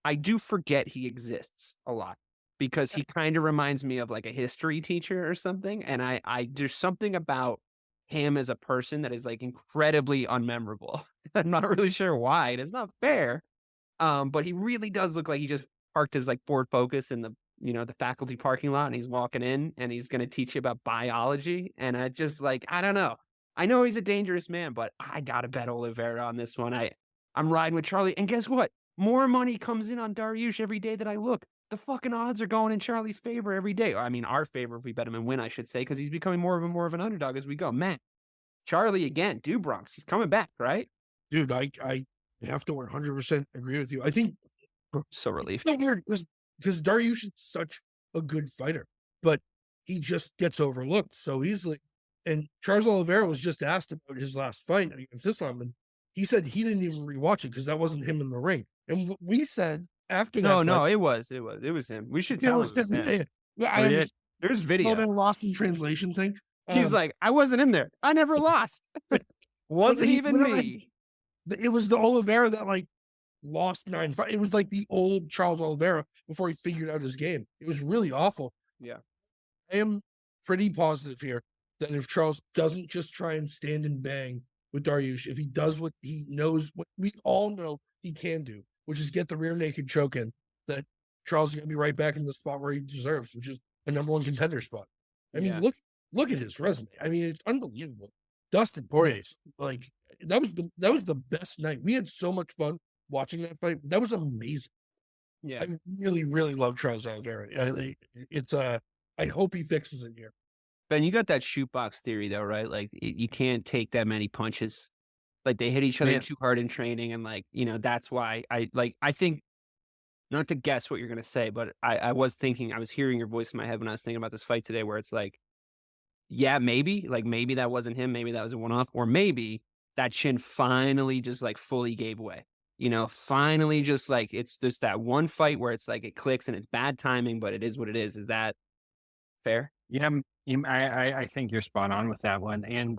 I do forget he exists a lot because he kind of reminds me of like a history teacher or something. And I there's something about him as a person that is like incredibly unmemorable. I'm not really sure why. And it's not fair. But he really does look like he just parked his like Ford Focus in the faculty parking lot, and he's walking in and he's going to teach you about biology. And I just like, I don't know. I know he's a dangerous man, but I got to bet Oliveira on this one. I'm riding with Charlie. And guess what? More money comes in on Dariush every day that I look. The fucking odds are going in Charlie's favor every day. I mean, our favor if we bet him and win, I should say, because he's becoming more of an underdog as we go. Man, Charlie again, Bronx, he's coming back, right? Dude, I have to 100% agree with you. I think so relieved. It's so weird because Dariush is such a good fighter, but he just gets overlooked so easily. And Charles Oliveira was just asked about his last fight against Islam, and he said he didn't even rewatch it because that wasn't him in the ring. And what we said after that, no, it was him. We should tell him. Yeah, there's video. That lost in translation thing. He's like, I wasn't in there. I never lost. Wasn't even me. It was the Oliveira that like lost 9 fights. It was like the old Charles Oliveira before he figured out his game. It was really awful. Yeah. I am pretty positive here that if Charles doesn't just try and stand and bang with Dariush, if he does what he knows, what we all know he can do, which is get the rear naked choke in, that Charles is going to be right back in the spot where he deserves, which is a #1 contender spot. I mean, look at his resume. I mean, it's unbelievable. Dustin Poirier, like that was the best night. We had so much fun watching that fight. That was amazing. Yeah, I really, really love Charles Oliveira. I hope he fixes it here. Ben, you got that shoot box theory though, right? Like you can't take that many punches. Like they hit each other too hard in training, and like that's why I think, not to guess what you're gonna say, but I was hearing your voice in my head when I was thinking about this fight today, where it's like, yeah, maybe that wasn't him, maybe that was a one-off, or maybe that chin finally just like fully gave way. Finally just like it's just that one fight where it's like it clicks and it's bad timing, but it is what it is. Is that fair? Yeah, I think you're spot on with that one, and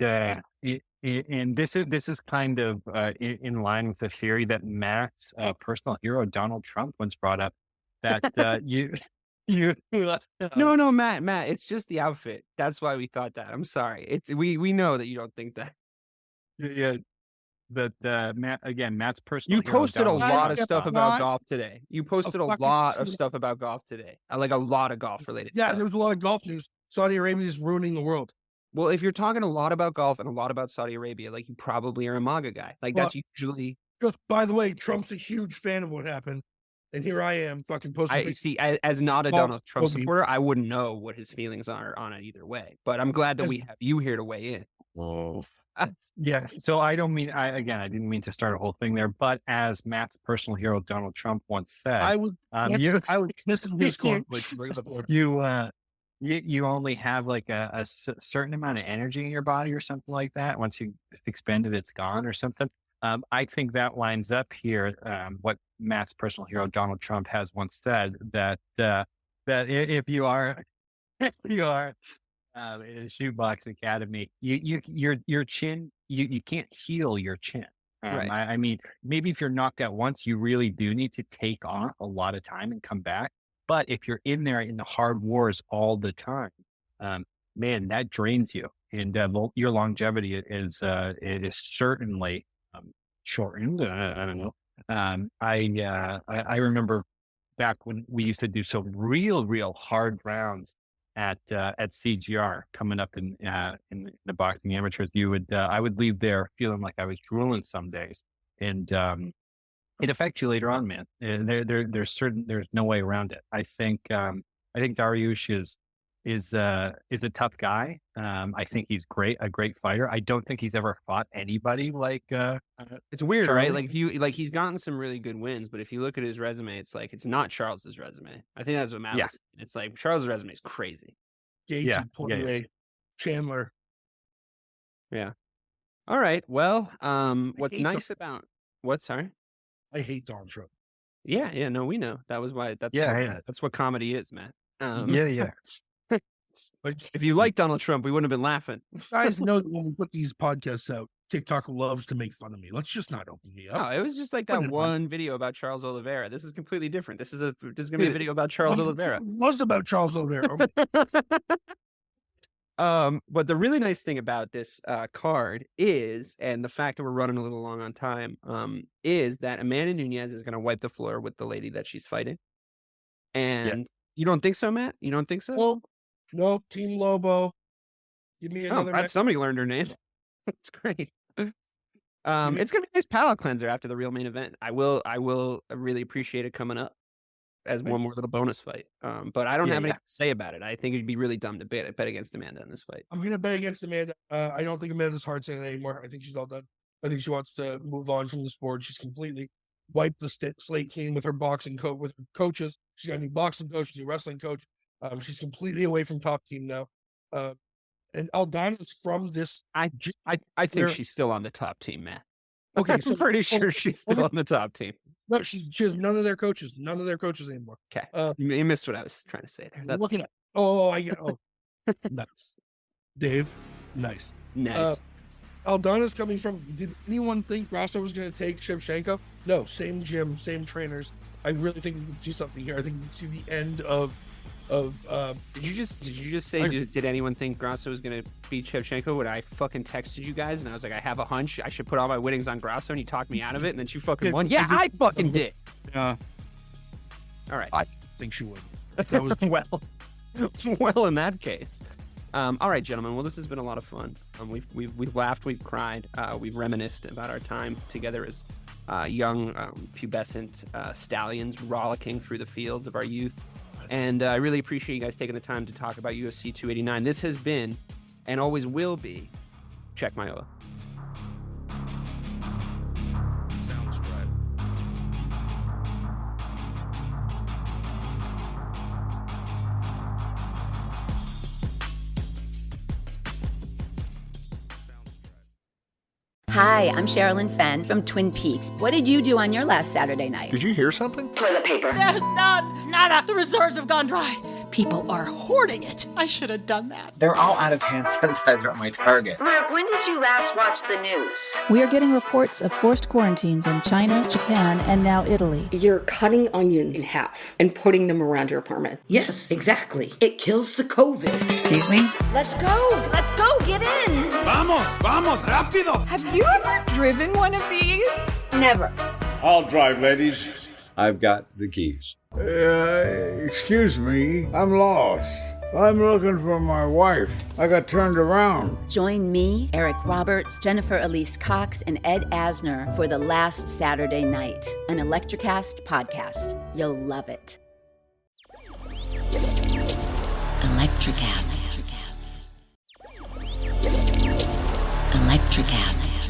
this is kind of in line with the theory that Matt's personal hero Donald Trump once brought up, that you no, Matt, it's just the outfit. That's why we thought that. I'm sorry. We know that you don't think that. Yeah. But Matt's personal. You posted a lot of stuff about golf today. You posted a lot of stuff about golf today. Like a lot of golf related. Yeah, stuff. there was a lot of golf news. Saudi Arabia is ruining the world. Well, if you're talking a lot about golf and a lot about Saudi Arabia, like you probably are a MAGA guy. Like that's usually. Just by the way, Trump's a huge fan of what happened, and here I am fucking posting. I see. As not a Donald Trump supporter, I wouldn't know what his feelings are on it either way. But I'm glad that we have you here to weigh in. Whoa. Yeah, so I didn't mean to start a whole thing there, but as Matt's personal hero Donald Trump once said, I would listen to his conflict. You only have like a certain amount of energy in your body or something like that. Once you expend it, it's gone or something. I think that lines up here. What Matt's personal hero Donald Trump has once said, that if you are in a shootbox academy, your chin, you can't heal your chin. Right. I mean, maybe if you're knocked out once, you really do need to take off a lot of time and come back. But if you're in there in the hard wars all the time, man, that drains you, and your longevity is certainly shortened. I don't know. I remember back when we used to do some real hard rounds at CGR coming up in the boxing amateurs. I would leave there feeling like I was drooling some days, and it affects you later on, man. And there's no way around it. I think Dariush is a tough guy. I think he's a great fighter. I don't think he's ever fought anybody like it's weird, Charlie. right? Like he's gotten some really good wins, but if you look at his resume, it's like it's not Charles's resume. I think that's what matters. Yeah. It's like Charles's resume is crazy. Gates, Poirier, Chandler. Yeah. All right. Well, what's nice about what? Sorry. I hate Donald Trump. Yeah, no, we know. That was why. That's what comedy is, Matt. But If you like Donald Trump, we wouldn't have been laughing. guys know that when we put these podcasts out, TikTok loves to make fun of me. Let's just not open me No, up. it was just like Put that it on. one video about Charles Oliveira. This is completely different. This is gonna be a video about Charles Oliveira. It was about Charles Oliveira. But the really nice thing about this card is, and the fact that we're running a little long on time, is that Amanda Nunez is going to wipe the floor with the lady that she's fighting. And you don't think so, Matt? You don't think so? Well, no, Team Lobo. Give me another. Glad somebody learned her name. That's great. It's gonna be a nice palate cleanser after the real main event. I will really appreciate it coming up as one more little bonus fight. But I don't have anything to say about it. I think it'd be really dumb to bet against Amanda in this fight. I'm gonna bet against Amanda. I don't think Amanda's hard standing anymore. I think she's all done. I think she wants to move on from the sport. She's completely wiped the slate clean with her boxing with her coaches. She's got a new boxing coach, new wrestling coach. She's completely away from top team now. And Aldana's from this. I think she's still on the top team, Matt. Okay, I'm pretty sure she's still on the top team. No, she has none of their coaches anymore. Okay, you missed what I was trying to say there. That's looking at. Oh, nice, Dave. Nice. Aldana's coming from. Did anyone think Grasso was going to take Shevchenko? No, same gym, same trainers. I really think we can see something here. I think we can see the end of. Did you just say? Did anyone think Grasso was going to beat Shevchenko? When I fucking texted you guys and I was like, I have a hunch. I should put all my winnings on Grasso, and you talked me out of it, and then she fucking won. Yeah, I fucking did. Yeah. All right. I think she would. That was well, in that case. All right, gentlemen. Well, this has been a lot of fun. We've laughed, we've cried, we've reminisced about our time together as young, pubescent stallions rollicking through the fields of our youth. And I really appreciate you guys taking the time to talk about UFC 289. This has been, and always will be, Check My Oil. Sounds right. Hi, I'm Sherilyn Fenn from Twin Peaks. What did you do on your last Saturday night? Did you hear something? Toilet paper. There's nada. The reserves have gone dry. People are hoarding it. I should have done that. They're all out of hand sanitizer at my Target. Mark, when did you last watch the news? We are getting reports of forced quarantines in China, Japan, and now Italy. You're cutting onions in half and putting them around your apartment. Yes, exactly. It kills the COVID. Excuse me? Let's go. Let's go. Get in. Vamos, rápido. Have you ever driven one of these? Never. I'll drive, ladies. I've got the keys. Excuse me, I'm lost. I'm looking for my wife. I got turned around. Join me, Eric Roberts, Jennifer Elise Cox, and Ed Asner for The Last Saturday Night, an Electrocast podcast. You'll love it. Electrocast. Electrocast.